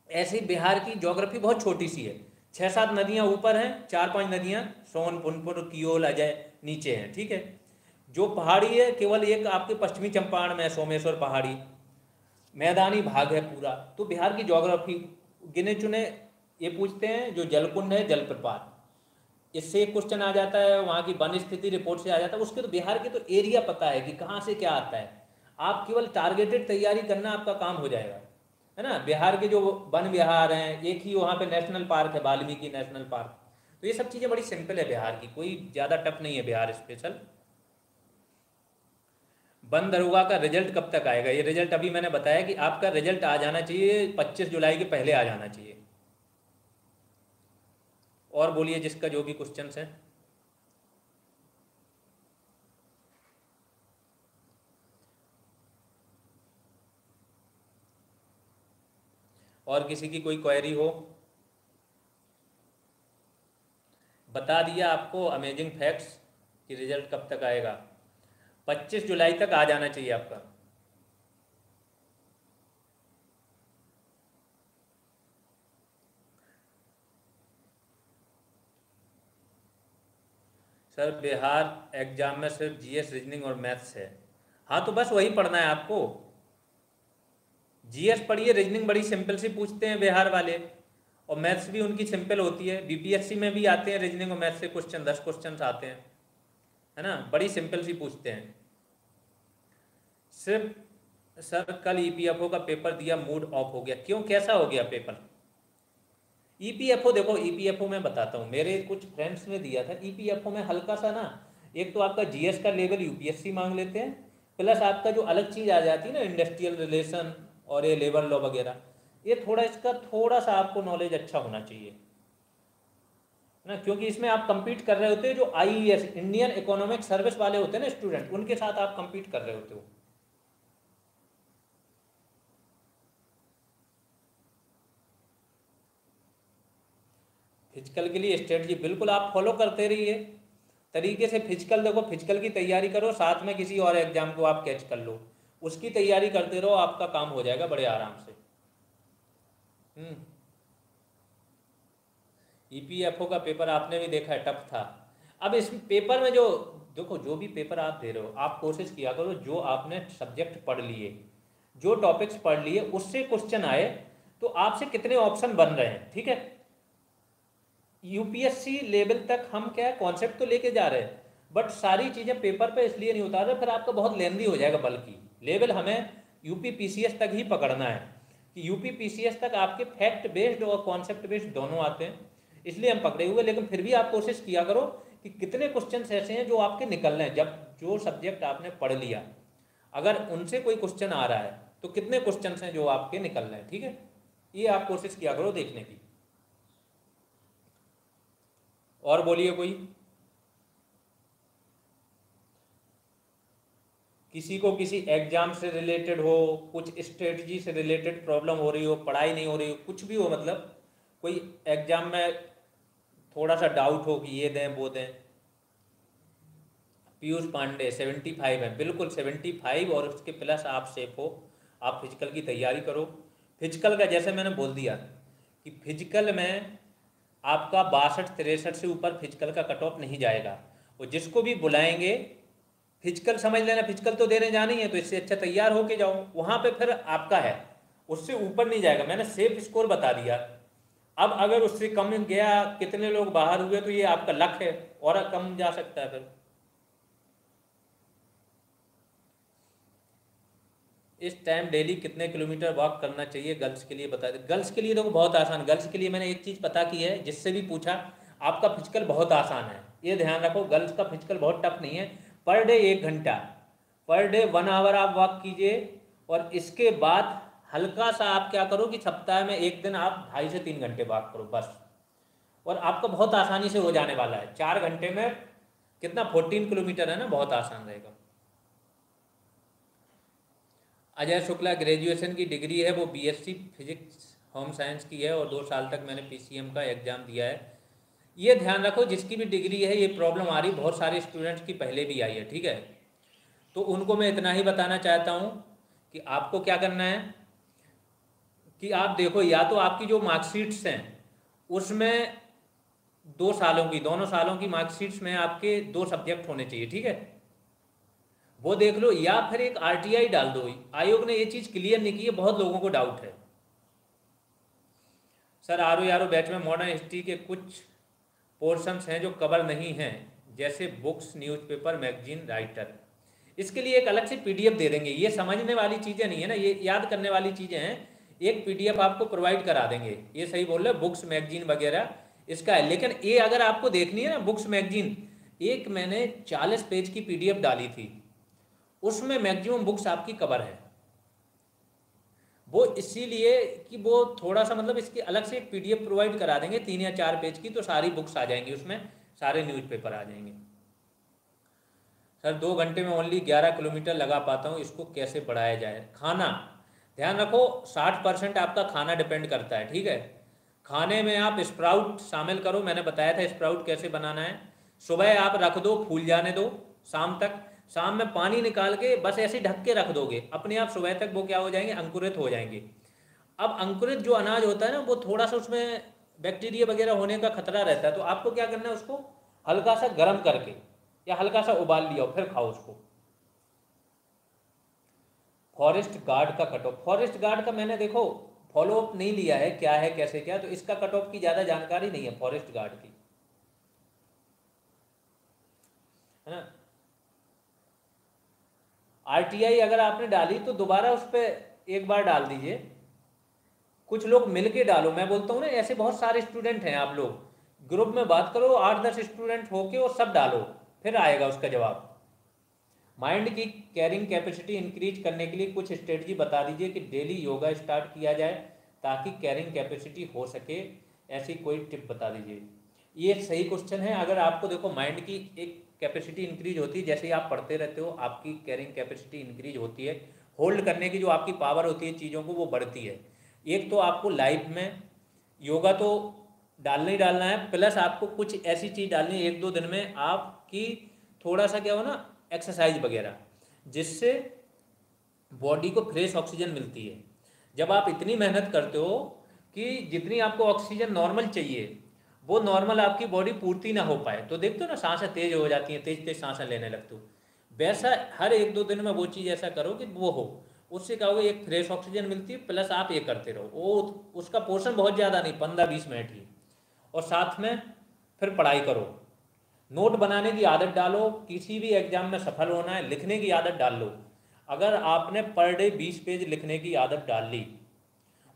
ऐसे ही बिहार की ज्योग्राफी बहुत छोटी सी है, 6-7 नदियाँ ऊपर हैं, 4-5 नदियाँ सोन, पुनपुर, कियोल, अजय नीचे हैं, ठीक है। जो पहाड़ी है केवल एक आपके पश्चिमी चंपारण में सोमेश्वर पहाड़ी, मैदानी भाग है पूरा। तो बिहार की ज्योग्राफी गिने चुने ये पूछते हैं, जो जलकुंड है जलप्रपात, इससे एक क्वेश्चन आ जाता है, वहाँ की वन स्थिति रिपोर्ट से आ जाता है। उसके तो बिहार के तो एरिया पता है कि कहाँ से क्या आता है, आप केवल टारगेटेड तैयारी करना आपका काम हो जाएगा, है ना। बिहार के जो वन विहार हैं, एक ही वहाँ पे नेशनल पार्क है, वाल्मीकि नेशनल पार्क। तो ये सब चीज़ें बड़ी सिंपल है बिहार की, कोई ज़्यादा टफ नहीं है बिहार स्पेशल। वन दरोगा का रिजल्ट कब तक आएगा? ये रिजल्ट अभी मैंने बताया कि आपका रिजल्ट आ जाना चाहिए 25 जुलाई के पहले आ जाना चाहिए। और बोलिए जिसका जो भी क्वेश्चन है। और किसी की कोई क्वेरी हो? बता दिया आपको अमेजिंग फैक्ट्स कि रिजल्ट कब तक आएगा, 25 जुलाई तक आ जाना चाहिए आपका। सर बिहार एग्जाम में सिर्फ GS रीजनिंग और मैथ्स है। हाँ तो बस वही पढ़ना है आपको। GS पढ़िए, रीजनिंग बड़ी सिंपल सी पूछते हैं बिहार वाले, और मैथ्स भी उनकी सिंपल होती है। BPSC में भी आते हैं रीजनिंग और मैथ्स से क्वेश्चन, 10 क्वेश्चन आते हैं, है ना, बड़ी सिंपल सी पूछते हैं। सिर्फ सर कल EPFO का पेपर दिया, मूड ऑफ हो गया, क्यों, कैसा हो गया पेपर? EPFO देखो, EPFO में बताता हूँ, मेरे कुछ फ्रेंड्स ने दिया था। EPFO में हल्का सा ना, एक तो आपका GS का लेवल UPSC मांग लेते हैं, प्लस आपका जो अलग चीज़ आ जाती है ना, इंडस्ट्रियल रिलेशन और ये लेबर लॉ वगैरह, ये थोड़ा इसका थोड़ा सा आपको नॉलेज अच्छा होना चाहिए ना, क्योंकि इसमें आप compete कर रहे होते हो जो IES इंडियन इकोनॉमिक सर्विस वाले होते हैं ना स्टूडेंट, उनके साथ आप compete कर रहे होते हो। फिजिकल के लिए स्ट्रेटजी बिल्कुल आप फॉलो करते रहिए तरीके से। फिजिकल देखो, फिजिकल की तैयारी करो, साथ में किसी और एग्जाम को आप कैच कर लो, उसकी तैयारी करते रहो, आपका काम हो जाएगा बड़े आराम से। EPFO का पेपर आपने भी देखा है, टफ था। अब इस पेपर में जो देखो, जो भी पेपर आप दे रहे हो, आप कोशिश किया करो जो आपने सब्जेक्ट पढ़ लिए, जो टॉपिक्स पढ़ लिए, उससे क्वेश्चन आए तो आपसे कितने ऑप्शन बन रहे हैं, ठीक है। UPSC लेवल तक हम क्या है, कॉन्सेप्ट तो लेके जा रहे हैं, बट सारी चीज़ें पेपर पे इसलिए नहीं उतार रहे, फिर आपका बहुत लेंदी हो जाएगा। बल्कि लेवल हमें UP PCS तक ही पकड़ना है, कि UP PCS तक आपके फैक्ट बेस्ड और कॉन्सेप्ट बेस्ड दोनों आते हैं, इसलिए हम पकड़े हुए। लेकिन फिर भी आप कोशिश किया करो कि कितने क्वेश्चन ऐसे हैं जो आपके निकल रहे हैं, जब जो सब्जेक्ट आपने पढ़ लिया अगर उनसे कोई क्वेश्चन आ रहा है तो कितने क्वेश्चन हैं जो आपके निकल रहे हैं, ठीक है। ये आप कोशिश किया करो देखने की। और बोलिए कोई, किसी को किसी एग्जाम से रिलेटेड हो, कुछ स्ट्रेटजी से रिलेटेड प्रॉब्लम हो रही हो, पढ़ाई नहीं हो रही हो, कुछ भी हो, मतलब कोई एग्जाम में थोड़ा सा डाउट हो कि ये दें वो दें। पीयूष पांडे 75 है, बिल्कुल 75 और उसके प्लस आप सेफ हो, आप फिजिकल की तैयारी करो। फिजिकल का जैसे मैंने बोल दिया कि फिजिकल में आपका 62-63 से ऊपर फिजिकल का कट ऑफ नहीं जाएगा। और जिसको भी बुलाएंगे फिजिकल समझ लेना, फिजिकल तो देने जाना ही है, तो इससे अच्छा तैयार होके जाओ, वहाँ पे फिर आपका है, उससे ऊपर नहीं जाएगा। मैंने सेफ स्कोर बता दिया। अब अगर उससे कम गया, कितने लोग बाहर हुए, तो ये आपका लक है, और कम जा सकता है फिर। इस टाइम डेली कितने किलोमीटर वॉक करना चाहिए गर्ल्स के लिए बता दे। गर्ल्स के लिए देखो बहुत आसान, गर्ल्स के लिए मैंने एक चीज़ पता की है, जिससे भी पूछा, आपका फिजिकल बहुत आसान है, ये ध्यान रखो। गर्ल्स का फिजिकल बहुत टफ नहीं है। पर डे 1 घंटा, पर डे 1 आवर आप वॉक कीजिए, और इसके बाद हल्का सा आप क्या करो कि सप्ताह में एक दिन आप 2.5 से 3 घंटे वॉक करो बस, और आपका बहुत आसानी से हो जाने वाला है। 4 घंटे में कितना, 14 किलोमीटर है ना, बहुत आसान रहेगा। अजय शुक्ला ग्रेजुएशन की डिग्री है, वो बीएससी फिजिक्स होम साइंस की है, और 2 साल तक मैंने पीसीएम का एग्ज़ाम दिया है। ये ध्यान रखो, जिसकी भी डिग्री है ये प्रॉब्लम आ रही, बहुत सारे स्टूडेंट्स की पहले भी आई है, ठीक है। तो उनको मैं इतना ही बताना चाहता हूँ कि आपको क्या करना है कि आप देखो, या तो आपकी जो मार्कशीट्स हैं उसमें 2 सालों की, दोनों सालों की मार्कशीट्स में आपके 2 सब्जेक्ट होने चाहिए, ठीक है, वो देख लो, या फिर एक आरटीआई डाल दो। आयोग ने ये चीज़ क्लियर नहीं की है, बहुत लोगों को डाउट है। सर आरओ बैच में मॉडर्न हिस्ट्री के कुछ पोर्शंस हैं जो कवर नहीं हैं, जैसे बुक्स, न्यूज़पेपर, मैगजीन, राइटर। इसके लिए एक अलग से पीडीएफ दे देंगे। ये समझने वाली चीज़ें नहीं है ना, ये याद करने वाली चीज़ें हैं। एक पीडीएफ आपको प्रोवाइड करा देंगे, ये सही बोल रहे, बुक्स मैगजीन वगैरह इसका है। लेकिन ये अगर आपको देखनी है ना बुक्स मैगजीन, एक मैंने 40 पेज की पीडीएफ डाली थी, उसमें मैक्सिमम बुक्स आपकी कवर है। वो इसीलिए कि वो थोड़ा सा मतलब इसकी अलग से एक पीडीएफ प्रोवाइड करा देंगे 3 या 4 पेज की, तो सारी बुक्स आ जाएंगी उसमें, सारे न्यूज़पेपर आ जाएंगे। सर 2 घंटे में ओनली 11 किलोमीटर लगा पाता हूँ, इसको कैसे बढ़ाया जाए। खाना ध्यान रखो, 60% आपका खाना डिपेंड करता है, ठीक है। खाने में आप स्प्राउट शामिल करो, मैंने बताया था स्प्राउट कैसे बनाना है। सुबह आप रख दो, फूल जाने दो शाम तक, शाम में पानी निकाल के बस ऐसे ढक के रख दोगे, अपने आप सुबह तक वो क्या हो जाएंगे, अंकुरित हो जाएंगे। अब अंकुरित जो अनाज होता है ना, वो थोड़ा सा उसमें बैक्टीरिया वगैरह होने का खतरा रहता है, तो आपको क्या करना है, उसको हल्का सा गर्म करके या हल्का सा उबाल लिया फिर खाओ उसको। फॉरेस्ट गार्ड का कट ऑफ, फॉरेस्ट गार्ड का मैंने देखो फॉलो अप नहीं लिया है, क्या है कैसे क्या, तो इसका कट ऑफ की ज़्यादा जानकारी नहीं है फॉरेस्ट गार्ड की, है ना। आरटीआई अगर आपने डाली तो दोबारा उस पर एक बार डाल दीजिए, कुछ लोग मिलके डालो। मैं बोलता हूँ ना, ऐसे बहुत सारे स्टूडेंट हैं, आप लोग ग्रुप में बात करो, 8-10 स्टूडेंट होके और सब डालो, फिर आएगा उसका जवाब। माइंड की कैरिंग कैपेसिटी इंक्रीज करने के लिए कुछ स्ट्रेटजी बता दीजिए कि डेली योगा स्टार्ट किया जाए ताकि कैरिंग कैपेसिटी हो सके, ऐसी कोई टिप बता दीजिए। ये सही क्वेश्चन है। अगर आपको देखो माइंड की एक कैपेसिटी इंक्रीज होती है, जैसे ही आप पढ़ते रहते हो आपकी कैरिंग कैपेसिटी इंक्रीज होती है, होल्ड करने की जो आपकी पावर होती है चीज़ों को, वो बढ़ती है। एक तो आपको लाइफ में योगा तो डालना ही डालना है, प्लस आपको कुछ ऐसी चीज़ डालनी है 1-2 दिन में आपकी, थोड़ा सा क्या हो ना, एक्सरसाइज वगैरह, जिससे बॉडी को फ्रेश ऑक्सीजन मिलती है। जब आप इतनी मेहनत करते हो कि जितनी आपको ऑक्सीजन नॉर्मल चाहिए, वो नॉर्मल आपकी बॉडी पूर्ति ना हो पाए, तो देखते हो ना सांसें तेज हो जाती हैं, तेज तेज सांसें लेने लगते हो, वैसा हर 1-2 दिन में वो चीज़ ऐसा करो कि वो हो, उससे क्या होगा, एक फ्रेश ऑक्सीजन मिलती है, प्लस आप ये करते रहो, वो उसका पोर्शन बहुत ज़्यादा नहीं, 15-20 मिनट ही, और साथ में फिर पढ़ाई करो। नोट बनाने की आदत डालो, किसी भी एग्जाम में सफल होना है लिखने की आदत डाल लो। अगर आपने पर डे 20 पेज लिखने की आदत डाल ली,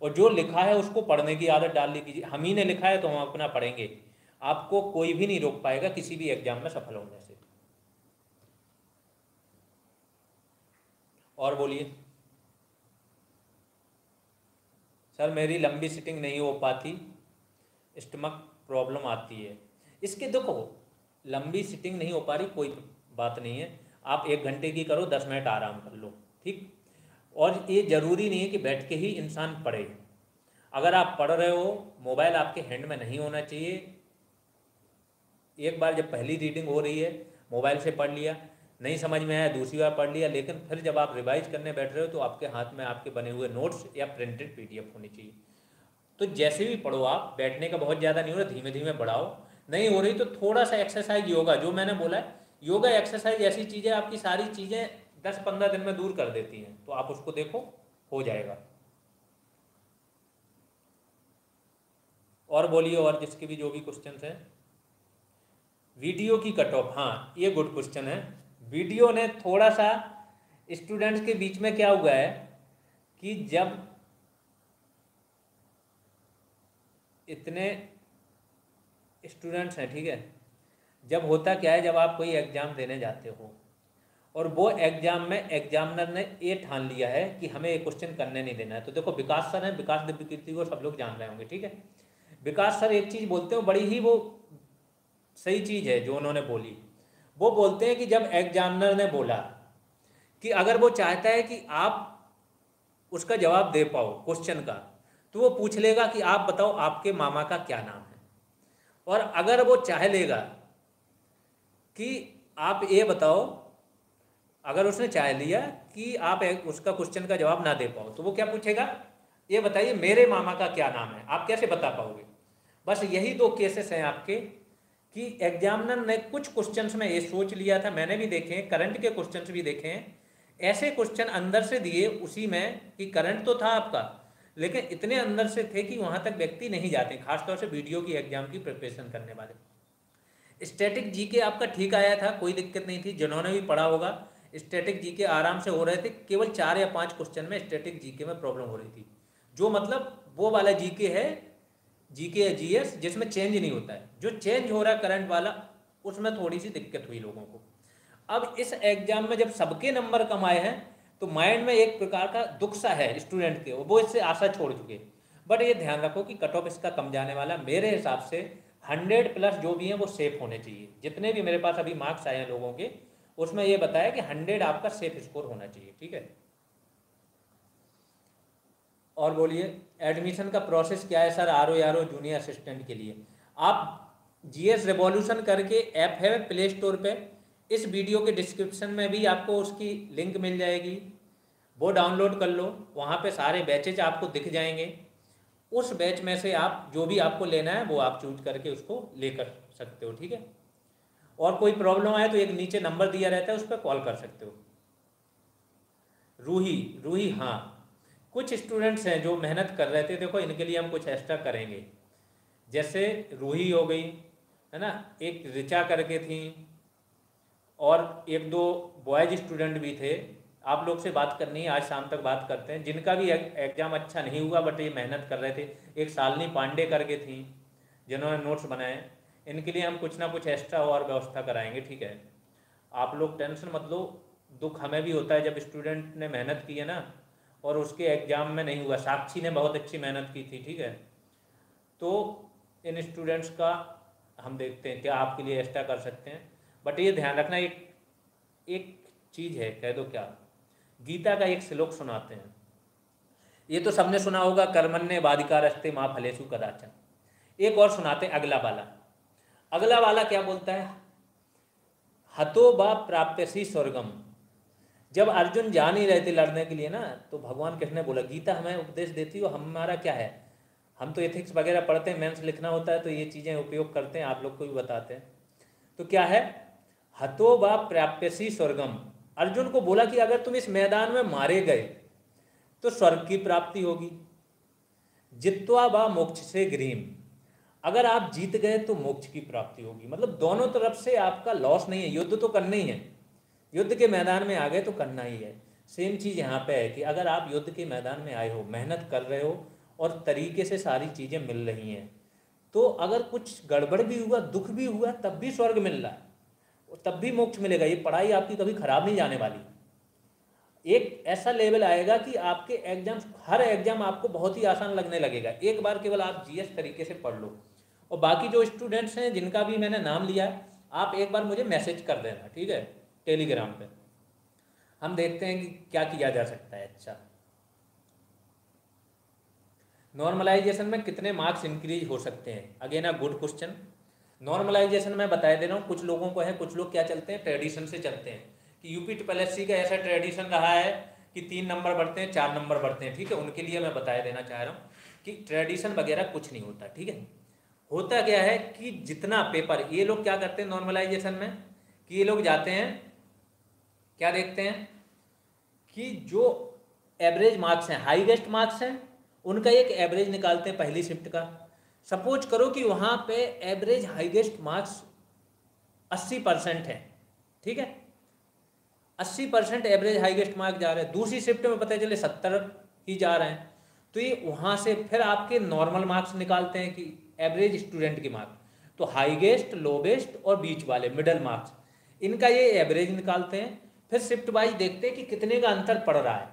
और जो लिखा है उसको पढ़ने की आदत डाल ली कीजिए, हम ही ने लिखा है तो हम अपना पढ़ेंगे, आपको कोई भी नहीं रोक पाएगा किसी भी एग्जाम में सफल होने से। और बोलिए। सर मेरी लंबी सिटिंग नहीं हो पाती, स्टमक प्रॉब्लम आती है, इसके देखो लंबी सिटिंग नहीं हो पा रही, कोई बात नहीं है, आप 1 घंटे की करो, 10 मिनट आराम कर लो, ठीक। और ये ज़रूरी नहीं है कि बैठ के ही इंसान पढ़े। अगर आप पढ़ रहे हो, मोबाइल आपके हैंड में नहीं होना चाहिए। एक बार जब पहली रीडिंग हो रही है, मोबाइल से पढ़ लिया, नहीं समझ में आया, दूसरी बार पढ़ लिया, लेकिन फिर जब आप रिवाइज करने बैठ रहे हो तो आपके हाथ में आपके बने हुए नोट्स या प्रिंटेड PDF होनी चाहिए। तो जैसे भी पढ़ो आप, बैठने का बहुत ज़्यादा नहीं हो रहा, धीमे धीमे बढ़ाओ। नहीं हो रही तो थोड़ा सा एक्सरसाइज, योगा, जो मैंने बोला है, योगा एक्सरसाइज ऐसी चीज़ें आपकी सारी चीज़ें 10-15 दिन में दूर कर देती हैं, तो आप उसको देखो, हो जाएगा। और बोलिए, और जिसके भी जो भी क्वेश्चन हैं। वीडियो की कट ऑफ, हाँ ये गुड क्वेश्चन है। वीडियो ने थोड़ा सा स्टूडेंट्स के बीच में क्या हुआ है कि जब इतने स्टूडेंट्स हैं, ठीक है, जब होता क्या है, जब आप कोई एग्ज़ाम देने जाते हो और वो एग्ज़ाम में एग्जामिनर ने ये ठान लिया है कि हमें ये क्वेश्चन करने नहीं देना है। तो देखो विकास सर हैं, विकास दिव्यकीर्ति को सब लोग जान रहे होंगे, ठीक है। विकास सर एक चीज़ बोलते हो, बड़ी ही वो सही चीज़ है जो उन्होंने बोली। वो बोलते हैं कि जब एग्जामिनर ने बोला कि अगर वो चाहता है कि आप उसका जवाब दे पाओ क्वेश्चन का, तो वो पूछ लेगा कि आप बताओ आपके मामा का क्या नाम है। और अगर वो चाह लेगा कि आप ये बताओ, अगर उसने चाह लिया कि आप उसका क्वेश्चन का जवाब ना दे पाओ, तो वो क्या पूछेगा, ये बताइए मेरे मामा का क्या नाम है, आप कैसे बता पाओगे। बस यही 2 केसेस हैं आपके कि एग्जामिनर ने कुछ क्वेश्चंस में ये सोच लिया था, मैंने भी देखे हैं, करंट के क्वेश्चंस भी देखे हैं, ऐसे क्वेश्चन अंदर से दिए उसी में कि करंट तो था आपका, लेकिन इतने अंदर से थे कि वहाँ तक व्यक्ति नहीं जाते, खासतौर से वीडियो की एग्जाम की प्रिपरेशन करने वाले। स्टैटिक जीके आपका ठीक आया था, कोई दिक्कत नहीं थी, जिन्होंने भी पढ़ा होगा स्टैटिक जीके आराम से हो रहे थे। केवल 4 या 5 क्वेश्चन में स्टैटिक जीके में प्रॉब्लम हो रही थी, जो मतलब वो वाला जीके है, जीके या जीएस जिसमें चेंज नहीं होता है, जो चेंज हो रहा है करंट वाला, उसमें थोड़ी सी दिक्कत हुई लोगों को। अब इस एग्जाम में जब सबके नंबर कम आए हैं तो माइंड में एक प्रकार का दुख सा है स्टूडेंट के, वो इससे आशा छोड़ चुके। बट ये ध्यान रखो कि कट ऑफ इसका कम जाने वाला, मेरे हिसाब से 100+ जो भी हैं वो सेफ होने चाहिए। जितने भी मेरे पास अभी मार्क्स आए हैं लोगों के, उसमें ये बताया कि 100 आपका सेफ स्कोर होना चाहिए, ठीक है। और बोलिए, एडमिशन का प्रोसेस क्या है सर RO जूनियर असिस्टेंट के लिए? आप GS रिवॉल्यूशन करके ऐप है प्ले स्टोर पे, इस वीडियो के डिस्क्रिप्शन में भी आपको उसकी लिंक मिल जाएगी, वो डाउनलोड कर लो, वहाँ पे सारे बैचेज आपको दिख जाएंगे। उस बैच में से आप जो भी आपको लेना है वो आप चूज करके उसको लेकर सकते हो, ठीक है। और कोई प्रॉब्लम आए तो एक नीचे नंबर दिया रहता है, उस पर कॉल कर सकते हो। रूही, हाँ कुछ स्टूडेंट्स हैं जो मेहनत कर रहे थे, देखो इनके लिए हम कुछ एक्स्ट्रा करेंगे। जैसे रूही हो गई है ना, एक रिचा करके थी, और 1-2 बॉयज स्टूडेंट भी थे। आप लोग से बात करनी है, आज शाम तक बात करते हैं, जिनका भी एग्जाम अच्छा नहीं हुआ बट ये मेहनत कर रहे थे। एक शालिनी पांडे करके थी जिन्होंने नोट्स बनाए, इनके लिए हम कुछ ना कुछ एक्स्ट्रा और व्यवस्था कराएंगे, ठीक है। आप लोग टेंशन मत लो, दुख हमें भी होता है जब स्टूडेंट ने मेहनत की है ना और उसके एग्ज़ाम में नहीं हुआ। साक्षी ने बहुत अच्छी मेहनत की थी, ठीक है। तो इन स्टूडेंट्स का हम देखते हैं क्या आपके लिए एक्स्ट्रा कर सकते हैं। बट ये ध्यान रखना, एक चीज़ है, कह दो क्या, गीता का एक श्लोक सुनाते हैं, ये तो सबने सुना होगा, कर्मण्ये वाधिकारस्ते माँ फलेषु कदाचन। एक और सुनाते हैं, अगला वाला क्या बोलता है, हतो बा प्राप्यसी स्वर्गम। जब अर्जुन जा नहीं रहे थे लड़ने के लिए ना, तो भगवान कृष्ण ने बोला, गीता हमें उपदेश देती हो, हमारा क्या है, हम तो एथिक्स वगैरह पढ़ते हैं, मेंस लिखना होता है तो ये चीज़ें उपयोग करते हैं, आप लोग को भी बताते हैं। तो क्या है, हतो बा प्राप्यसी स्वर्गम। अर्जुन को बोला कि अगर तुम इस मैदान में मारे गए तो स्वर्ग की प्राप्ति होगी। जित्वा बा मोक्ष से ग्रीम, अगर आप जीत गए तो मोक्ष की प्राप्ति होगी। मतलब दोनों तरफ से आपका लॉस नहीं है, युद्ध तो करना ही है, युद्ध के मैदान में आ गए तो करना ही है। सेम चीज़ यहाँ पे है कि अगर आप युद्ध के मैदान में आए हो, मेहनत कर रहे हो और तरीके से सारी चीज़ें मिल रही हैं, तो अगर कुछ गड़बड़ भी हुआ, दुख भी हुआ, तब भी स्वर्ग मिल रहा है, तब भी मोक्ष मिलेगा। ये पढ़ाई आपकी कभी खराब नहीं जाने वाली। एक ऐसा लेवल आएगा कि आपके एग्जाम, हर एग्जाम आपको बहुत ही आसान लगने लगेगा। एक बार केवल आप GS तरीके से पढ़ लो, और बाकी जो स्टूडेंट्स हैं जिनका भी मैंने नाम लिया है, आप एक बार मुझे मैसेज कर देना, ठीक है, टेलीग्राम पे। हम देखते हैं कि क्या किया जा सकता है। अच्छा, नॉर्मलाइजेशन में कितने मार्क्स इंक्रीज हो सकते हैं? Again a good question. Normalization में बता दे रहा हूँ, कुछ लोगों को है, कुछ लोग क्या चलते हैं, ट्रेडिशन से चलते हैं कि यूपी ट्रिपल एस सी का ऐसा ट्रेडिशन रहा है कि 3 नंबर बढ़ते हैं, 4 नंबर बढ़ते हैं, ठीक है। उनके लिए मैं बता देना चाह रहा हूँ कि ट्रेडिशन वगैरह कुछ नहीं होता, ठीक है। होता क्या है कि जितना पेपर ये लोग क्या करते हैं नॉर्मलाइजेशन में, कि ये लोग जाते हैं, क्या देखते हैं कि जो एवरेज मार्क्स हैं, हाईएस्ट मार्क्स हैं, उनका एक एवरेज निकालते हैं पहली शिफ्ट का। सपोज करो कि वहाँ पे एवरेज हाईएस्ट मार्क्स 80% है, ठीक है, 80% एवरेज हाईएस्ट मार्क जा रहे हैं। दूसरी शिफ्ट में पता चले 70 ही जा रहे हैं, तो ये वहाँ से फिर आपके नॉर्मल मार्क्स निकालते हैं कि एवरेज स्टूडेंट की मार्क्स, तो हाईएस्ट, लोवेस्ट और बीच वाले मिडल मार्क्स, इनका ये एवरेज निकालते हैं। फिर शिफ्ट वाइज देखते हैं कि कितने का अंतर पड़ रहा है।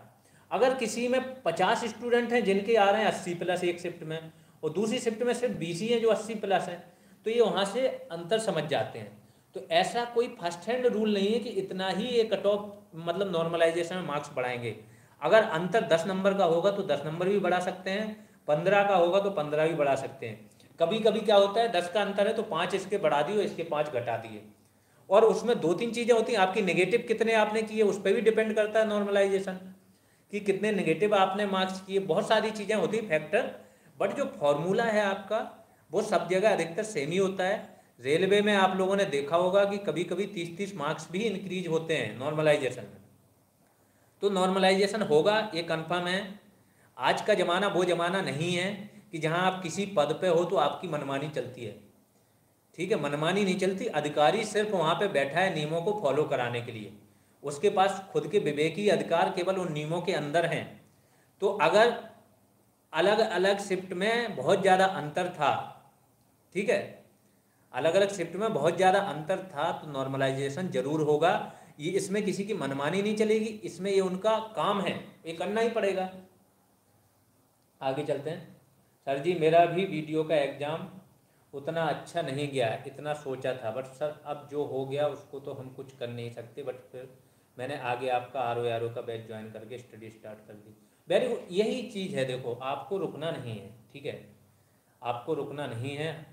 अगर किसी में 50 स्टूडेंट हैं जिनके आ रहे हैं 80+ एक शिफ्ट में, और दूसरी शिफ्ट में सिर्फ 20 ही हैं जो 80+ हैं, तो ये वहाँ से अंतर समझ जाते हैं। तो ऐसा कोई फर्स्ट हैंड रूल नहीं है कि इतना ही ये कट ऑफ मतलब नॉर्मलाइजेशन में मार्क्स बढ़ाएंगे। अगर अंतर 10 नंबर का होगा तो 10 नंबर भी बढ़ा सकते हैं, 15 का होगा तो 15 भी बढ़ा सकते हैं। कभी कभी क्या होता है 10 का अंतर है तो 5 इसके बढ़ा दिए, इसके 5 घटा दिए। और उसमें 2-3 चीज़ें होती हैं, आपकी नेगेटिव कितने आपने किए उस पर भी डिपेंड करता है नॉर्मलाइजेशन, कि कितने नेगेटिव आपने मार्क्स किए, बहुत सारी चीज़ें होती फैक्टर। बट जो फॉर्मूला है आपका वो सब जगह अधिकतर सेम ही होता है। रेलवे में आप लोगों ने देखा होगा कि कभी कभी 30-30 मार्क्स भी इंक्रीज होते हैं नॉर्मलाइजेशन में। तो नॉर्मलाइजेशन होगा ये कंफर्म है। आज का ज़माना वो ज़माना नहीं है कि जहां आप किसी पद पे हो तो आपकी मनमानी चलती है, ठीक है, मनमानी नहीं चलती। अधिकारी सिर्फ वहां पे बैठा है नियमों को फॉलो कराने के लिए, उसके पास खुद के विवेकी अधिकार केवल उन नियमों के अंदर हैं। तो अगर अलग अलग शिफ्ट में बहुत ज़्यादा अंतर था, ठीक है, अलग अलग शिफ्ट में बहुत ज़्यादा अंतर था, तो नॉर्मलाइजेशन जरूर होगा। ये इसमें किसी की मनमानी नहीं चलेगी, इसमें ये उनका काम है, ये करना ही पड़ेगा। आगे चलते हैं। सर जी मेरा भी वीडियो का एग्ज़ाम उतना अच्छा नहीं गया है, इतना सोचा था, बट सर अब जो हो गया उसको तो हम कुछ कर नहीं सकते। बट फिर मैंने आगे आपका RO का बैच ज्वाइन करके स्टडी स्टार्ट कर दी। वेरी गुड, यही चीज़ है, देखो आपको रुकना नहीं है, ठीक है, आपको रुकना नहीं है,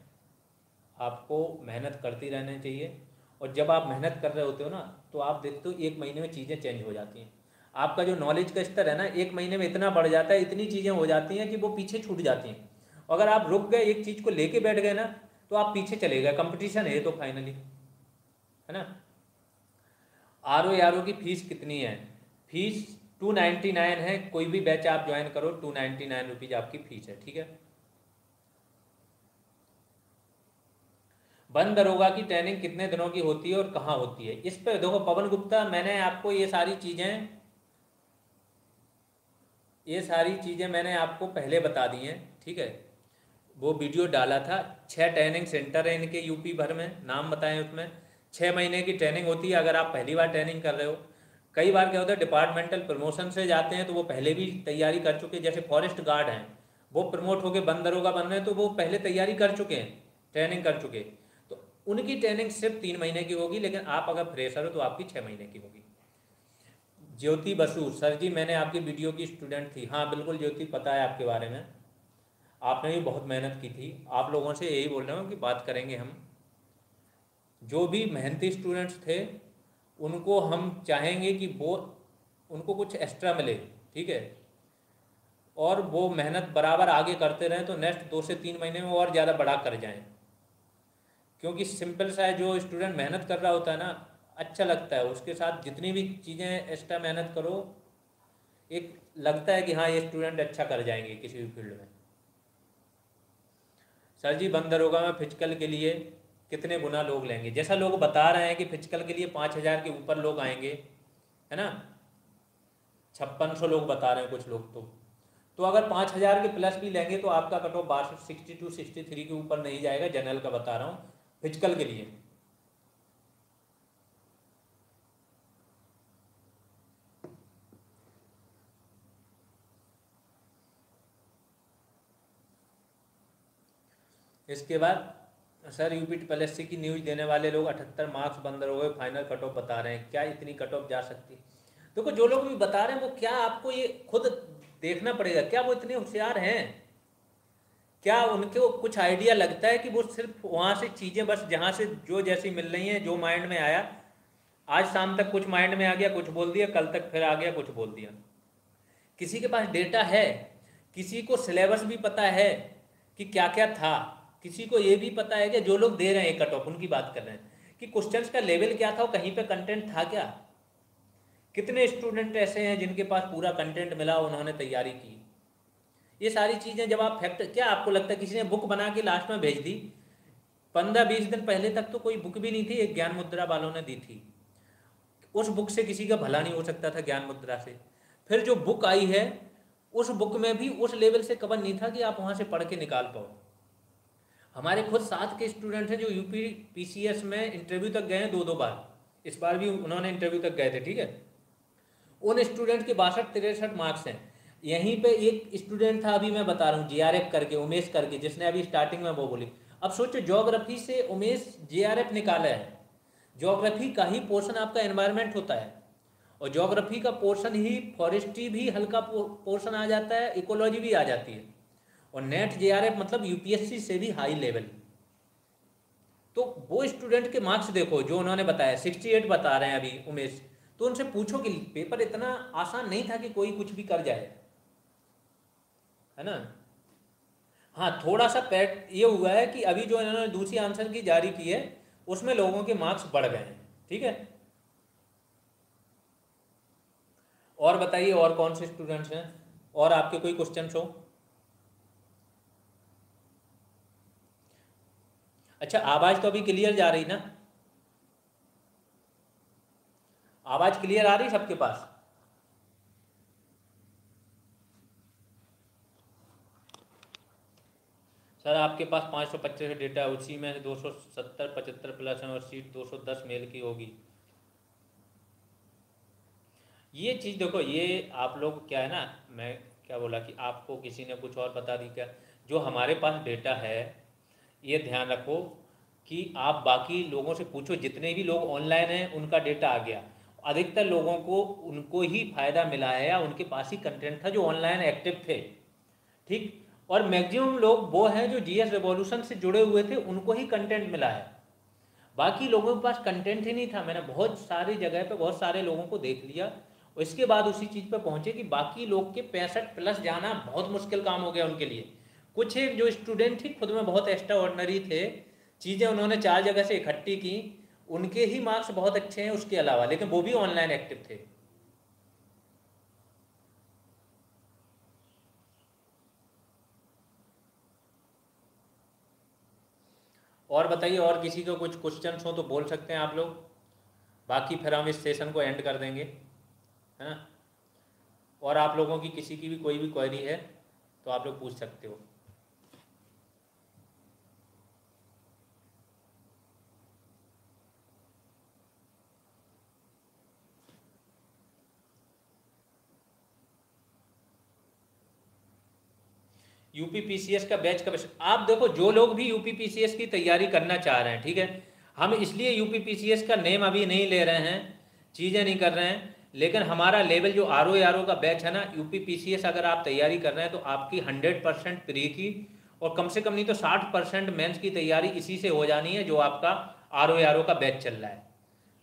आपको मेहनत करती रहना चाहिए। और जब आप मेहनत कर रहे होते हो ना, तो आप देखते हो 1 महीने में चीज़ें चेंज हो जाती हैं। आपका जो नॉलेज का स्तर है ना 1 महीने में इतना बढ़ जाता है, इतनी चीज़ें हो जाती हैं कि वो पीछे छूट जाती हैं। अगर आप रुक गए, एक चीज़ को लेके बैठ गए ना, तो आप पीछे चले गए। कंपटीशन है तो फाइनली, है ना। RO की फ़ीस कितनी है? फीस 299 है, कोई भी बैच आप ज्वाइन करो 299 रुपीज़ आपकी फ़ीस है, ठीक है। वन दरोगा की ट्रेनिंग कितने दिनों की होती है और कहाँ होती है? इस पे देखो पवन गुप्ता, मैंने आपको ये सारी चीज़ें मैंने आपको पहले बता दी हैं, ठीक है। वो वीडियो डाला था। 6 ट्रेनिंग सेंटर है इनके यूपी भर में, नाम बताएं उसमें। 6 महीने की ट्रेनिंग होती है अगर आप पहली बार ट्रेनिंग कर रहे हो। कई बार क्या होता है डिपार्टमेंटल प्रमोशन से जाते हैं तो वो पहले भी तैयारी कर चुके हैं। जैसे फॉरेस्ट गार्ड हैं, वो प्रमोट होकर वन दरोगा बन रहे हैं, तो वो पहले तैयारी कर चुके हैं, ट्रेनिंग कर चुके। तो उनकी ट्रेनिंग सिर्फ 3 महीने की होगी, लेकिन आप अगर फ्रेशर हो तो आपकी 6 महीने की होगी। ज्योति बसु, सर जी मैंने आपकी वीडियो की स्टूडेंट थी। हाँ बिल्कुल ज्योति, पता है आपके बारे में, आपने भी बहुत मेहनत की थी। आप लोगों से यही बोल रहा हूँ कि बात करेंगे हम। जो भी मेहनती स्टूडेंट्स थे उनको हम चाहेंगे कि वो उनको कुछ एक्स्ट्रा मिले, ठीक है, और वो मेहनत बराबर आगे करते रहें, तो नेक्स्ट 2 से 3 महीने में और ज़्यादा बड़ा कर जाएं। क्योंकि सिंपल सा है, जो स्टूडेंट मेहनत कर रहा होता है ना, अच्छा लगता है उसके साथ जितनी भी चीज़ें एक्स्ट्रा मेहनत करो, एक लगता है कि हाँ ये स्टूडेंट अच्छा कर जाएंगे किसी भी फील्ड में। सर जी वन दरोगा में फिजिकल के लिए कितने गुना लोग लेंगे? जैसा लोग बता रहे हैं कि फिजिकल के लिए 5,000 के ऊपर लोग आएंगे, है ना, 5600 लोग बता रहे हैं कुछ लोग। तो अगर 5,000 के प्लस भी लेंगे तो आपका कट ऑफ 62-63 के ऊपर नहीं जाएगा, जनरल का बता रहा हूँ, फिजिकल के लिए। इसके बाद sir UP triple S C की न्यूज़ देने वाले लोग 78 मार्क्स बंद हो गए, फाइनल कट ऑफ बता रहे हैं, क्या इतनी कट ऑफ जा सकती है? देखो जो लोग भी बता रहे हैं वो क्या, आपको ये खुद देखना पड़ेगा, क्या वो इतने होशियार हैं? क्या उनको कुछ आइडिया लगता है कि वो सिर्फ वहाँ से चीज़ें बस जहाँ से जो जैसी मिल रही हैं, जो माइंड में आया, आज शाम तक कुछ माइंड में आ गया, कुछ बोल दिया, कल तक फिर आ गया, कुछ बोल दिया? किसी के पास डेटा है, किसी को सिलेबस भी पता है कि क्या क्या था, किसी को ये भी पता है कि जो लोग दे रहे हैं कट ऑफ, उनकी बात कर रहे हैं कि क्वेश्चंस का लेवल क्या था, कहीं पे कंटेंट था क्या? कितने स्टूडेंट ऐसे हैं जिनके पास पूरा कंटेंट मिला, उन्होंने तैयारी की? ये सारी चीज़ें जब आप फैक्ट, क्या आपको लगता है किसी ने बुक बना के लास्ट में भेज दी? 15-20 दिन पहले तक तो कोई बुक भी नहीं थी, एक ज्ञान मुद्रा वालों ने दी थी। उस बुक से किसी का भला नहीं हो सकता था, ज्ञान मुद्रा से। फिर जो बुक आई है, उस बुक में भी उस लेवल से कवर नहीं था कि आप वहाँ से पढ़ के निकाल पाओ। हमारे खुद साथ के स्टूडेंट हैं जो यूपी पीसीएस में इंटरव्यू तक गए हैं 2-2 बार, इस बार भी उन्होंने इंटरव्यू तक गए थे, ठीक है। उन स्टूडेंट के 62-63 मार्क्स हैं। यहीं पे एक स्टूडेंट था, अभी मैं बता रहा हूँ, जीआरएफ करके, उमेश करके, जिसने अभी स्टार्टिंग में वो बोली। अब सोचो, ज्योग्राफी से उमेश जीआरएफ निकाला है। ज्योग्राफी का ही पोर्शन आपका एनवायरनमेंट होता है, और ज्योग्राफी का पोर्शन ही फॉरेस्ट्री भी हल्का पोर्शन आ जाता है, इकोलॉजी भी आ जाती है, और नेट जेआरएफ मतलब यूपीएससी से भी हाई लेवल। तो वो स्टूडेंट के मार्क्स देखो जो उन्होंने बताया, 68 बता रहे हैं अभी उमेश। तो उनसे पूछो कि पेपर इतना आसान नहीं था कि कोई कुछ भी कर जाए, है ना। हाँ, थोड़ा सा पैट ये हुआ है कि अभी जो इन्होंने दूसरी आंसर की जारी की है, उसमें लोगों के मार्क्स बढ़ गए हैं, ठीक है। और बताइए, और कौन से स्टूडेंट्स हैं, और आपके कोई क्वेश्चन हो? अच्छा, आवाज़ तो अभी क्लियर जा रही ना? आवाज़ क्लियर आ रही सबके पास? सर आपके पास 525 डेटा है, उसी में 270-75 प्लस है, और सीट 210 मेल की होगी। ये चीज़ देखो, ये आप लोग क्या है ना, मैं क्या बोला कि आपको किसी ने कुछ और बता दी क्या? जो हमारे पास डेटा है, ये ध्यान रखो कि आप बाकी लोगों से पूछो, जितने भी लोग ऑनलाइन हैं उनका डेटा आ गया, अधिकतर लोगों को उनको ही फ़ायदा मिला है, या उनके पास ही कंटेंट था जो ऑनलाइन एक्टिव थे, ठीक। और मैक्सिमम लोग वो हैं जो जीएस रेवोल्यूशन से जुड़े हुए थे, उनको ही कंटेंट मिला है। बाकी लोगों के पास कंटेंट ही नहीं था। मैंने बहुत सारी जगह पे बहुत सारे लोगों को देख लिया, और इसके बाद उसी चीज़ पे पहुँचे कि बाकी लोग के 65 प्लस जाना बहुत मुश्किल काम हो गया उनके लिए। कुछ एक जो स्टूडेंट ही खुद में बहुत एक्स्ट्रा ऑर्डनरी थे, चीज़ें उन्होंने 4 जगह से इकट्ठी की, उनके ही मार्क्स बहुत अच्छे हैं उसके अलावा, लेकिन वो भी ऑनलाइन एक्टिव थे। और बताइए, और किसी को कुछ क्वेश्चन हो तो बोल सकते हैं आप लोग, बाकी फिर हम इस सेशन को एंड कर देंगे, है ना। और आप लोगों की किसी की भी कोई भी क्वेरी है तो आप लोग पूछ सकते हो। यूपी पीसीएस का बैच कब? आप देखो, जो लोग भी यूपी पीसीएस की तैयारी करना चाह रहे हैं, ठीक है, हम इसलिए यूपी पीसीएस का नेम अभी नहीं ले रहे हैं, चीज़ें नहीं कर रहे हैं, लेकिन हमारा लेवल जो आर ओ का बैच है ना, यूपी पीसीएस अगर आप तैयारी कर रहे हैं तो आपकी 100% प्री की, और कम से कम नहीं तो 60% मेंस की तैयारी इसी से हो जानी है, जो आपका आर ओ का बैच चल रहा है।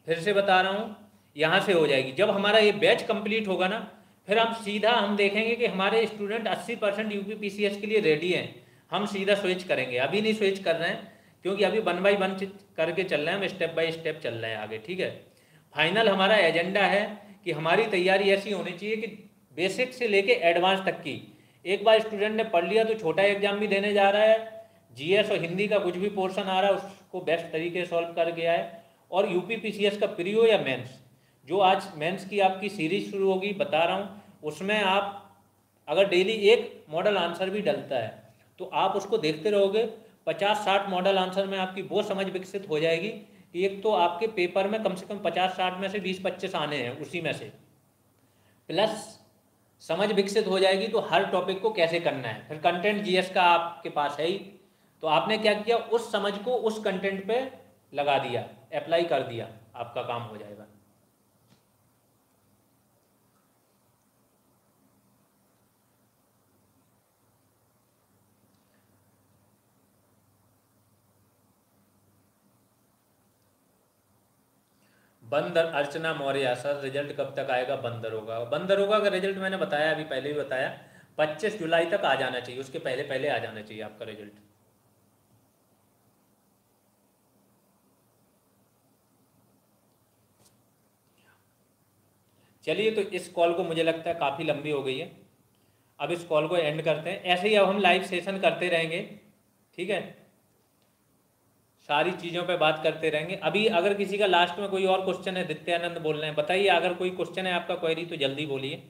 फिर से बता रहा हूँ, यहाँ से हो जाएगी। जब हमारा ये बैच कंप्लीट होगा ना, फिर हम सीधा हम देखेंगे कि हमारे स्टूडेंट 80% यूपी पीसीएस के लिए रेडी हैं, हम सीधा स्विच करेंगे। अभी नहीं स्विच कर रहे हैं, क्योंकि अभी 1 बाय 1 करके चल रहे हैं, हम स्टेप बाय स्टेप चल रहे हैं आगे, ठीक है। फाइनल हमारा एजेंडा है कि हमारी तैयारी ऐसी होनी चाहिए कि बेसिक से लेके एडवांस तक की, एक बार स्टूडेंट ने पढ़ लिया तो छोटा एग्जाम भी देने जा रहा है, जीएस और हिंदी का कुछ भी पोर्शन आ रहा है उसको बेस्ट तरीके से सॉल्व कर गया है। और यूपी पीसीएस का प्री हो या मेंस, जो आज मेंस की आपकी सीरीज शुरू होगी, बता रहा हूँ, उसमें आप अगर डेली एक मॉडल आंसर भी डलता है तो आप उसको देखते रहोगे, 50-60 मॉडल आंसर में आपकी वो समझ विकसित हो जाएगी कि एक तो आपके पेपर में कम से कम 50-60 में से 20-25 आने हैं, उसी में से प्लस समझ विकसित हो जाएगी तो हर टॉपिक को कैसे करना है। फिर कंटेंट जीएस का आपके पास है ही, तो आपने क्या किया, उस समझ को उस कंटेंट पे लगा दिया, अप्लाई कर दिया, आपका काम हो जाएगा। बंदर अर्चना मौर्य, सर रिजल्ट कब तक आएगा बंदर होगा का रिजल्ट मैंने बताया, अभी पहले भी बताया, 25 जुलाई तक आ जाना चाहिए, उसके पहले पहले आ जाना चाहिए आपका रिजल्ट। चलिए, तो इस कॉल को मुझे लगता है काफ़ी लंबी हो गई है, अब इस कॉल को एंड करते हैं। ऐसे ही अब हम लाइव सेशन करते रहेंगे, ठीक है, सारी चीज़ों पे बात करते रहेंगे। अभी अगर किसी का लास्ट में कोई और क्वेश्चन है, नित्यानंद बोल रहे हैं, बताइए, अगर कोई क्वेश्चन है आपका क्वेरी तो जल्दी बोलिए।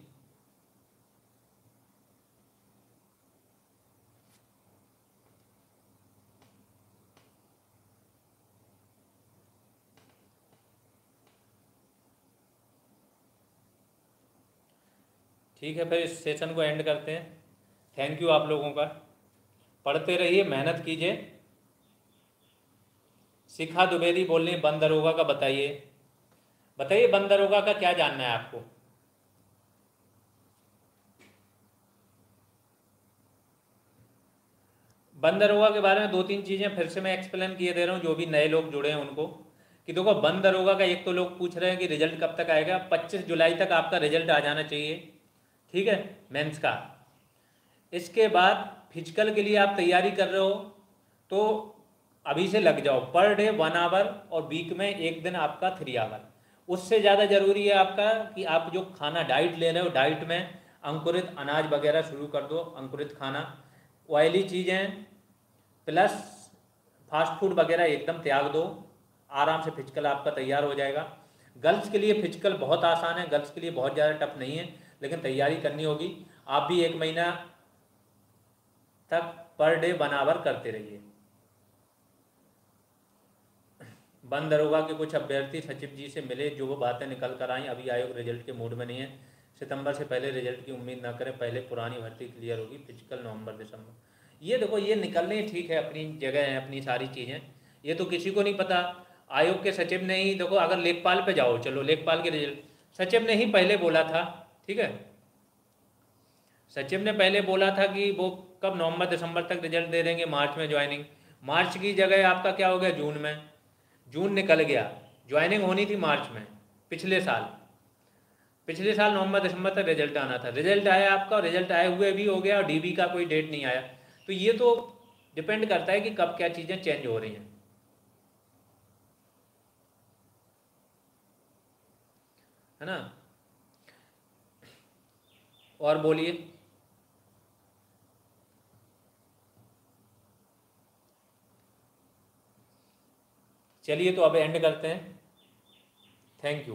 ठीक है, फिर इस सेशन को एंड करते हैं। थैंक यू आप लोगों का, पढ़ते रहिए, मेहनत कीजिए। शिखा द्विवेदी बोल रही है बंद दरोगा का बताइए, बताइए बंद दरोगा का क्या जानना है आपको। बंद दरोगा के बारे में दो तीन चीज़ें फिर से मैं एक्सप्लेन किए दे रहा हूँ, जो भी नए लोग जुड़े हैं उनको, कि देखो बंद दरोगा का एक तो लोग पूछ रहे हैं कि रिजल्ट कब तक आएगा, 25 जुलाई तक आपका रिजल्ट आ जाना चाहिए, ठीक है, मेंस का। इसके बाद फिजिकल के लिए आप तैयारी कर रहे हो तो अभी से लग जाओ, पर डे 1 आवर और वीक में एक दिन आपका 3 आवर। उससे ज़्यादा ज़रूरी है आपका कि आप जो खाना डाइट ले रहे हो, डाइट में अंकुरित अनाज वगैरह शुरू कर दो, अंकुरित खाना, ऑयली चीज़ें प्लस फास्ट फूड वगैरह एकदम त्याग दो, आराम से फिजिकल आपका तैयार हो जाएगा। गर्ल्स के लिए फिजिकल बहुत आसान है, गर्ल्स के लिए बहुत ज़्यादा टफ नहीं है, लेकिन तैयारी करनी होगी। आप भी 1 महीना तक पर डे 1 आवर करते रहिए। बंद दरोगा के कुछ अभ्यर्थी सचिव जी से मिले, जो वो बातें निकल कर आई, अभी आयोग रिजल्ट के मूड में नहीं है, सितंबर से पहले रिजल्ट की उम्मीद ना करें, पहले पुरानी भर्ती क्लियर होगी, फिजिकल नवंबर दिसंबर। ये देखो, ये निकलने ठीक है, अपनी जगह है, अपनी सारी चीज़ें, ये तो किसी को नहीं पता। आयोग के सचिव ने ही देखो, अगर लेखपाल पे जाओ, चलो लेखपाल के रिजल्ट सचिव ने ही पहले बोला था, ठीक है, सचिव ने पहले बोला था कि वो कब नवंबर दिसंबर तक रिजल्ट दे देंगे, मार्च में ज्वाइनिंग। मार्च की जगह आपका क्या हो गया, जून में, जून निकल गया, ज्वाइनिंग होनी थी मार्च में, पिछले साल, पिछले साल नवंबर दिसंबर तक रिजल्ट आना था, रिजल्ट आया आपका, और रिजल्ट आए हुए भी हो गया, और डीबी का कोई डेट नहीं आया। तो ये तो डिपेंड करता है कि कब क्या चीज़ें चेंज हो रही हैं, है ना। और बोलिए। चलिए, तो अब एंड करते हैं, थैंक यू।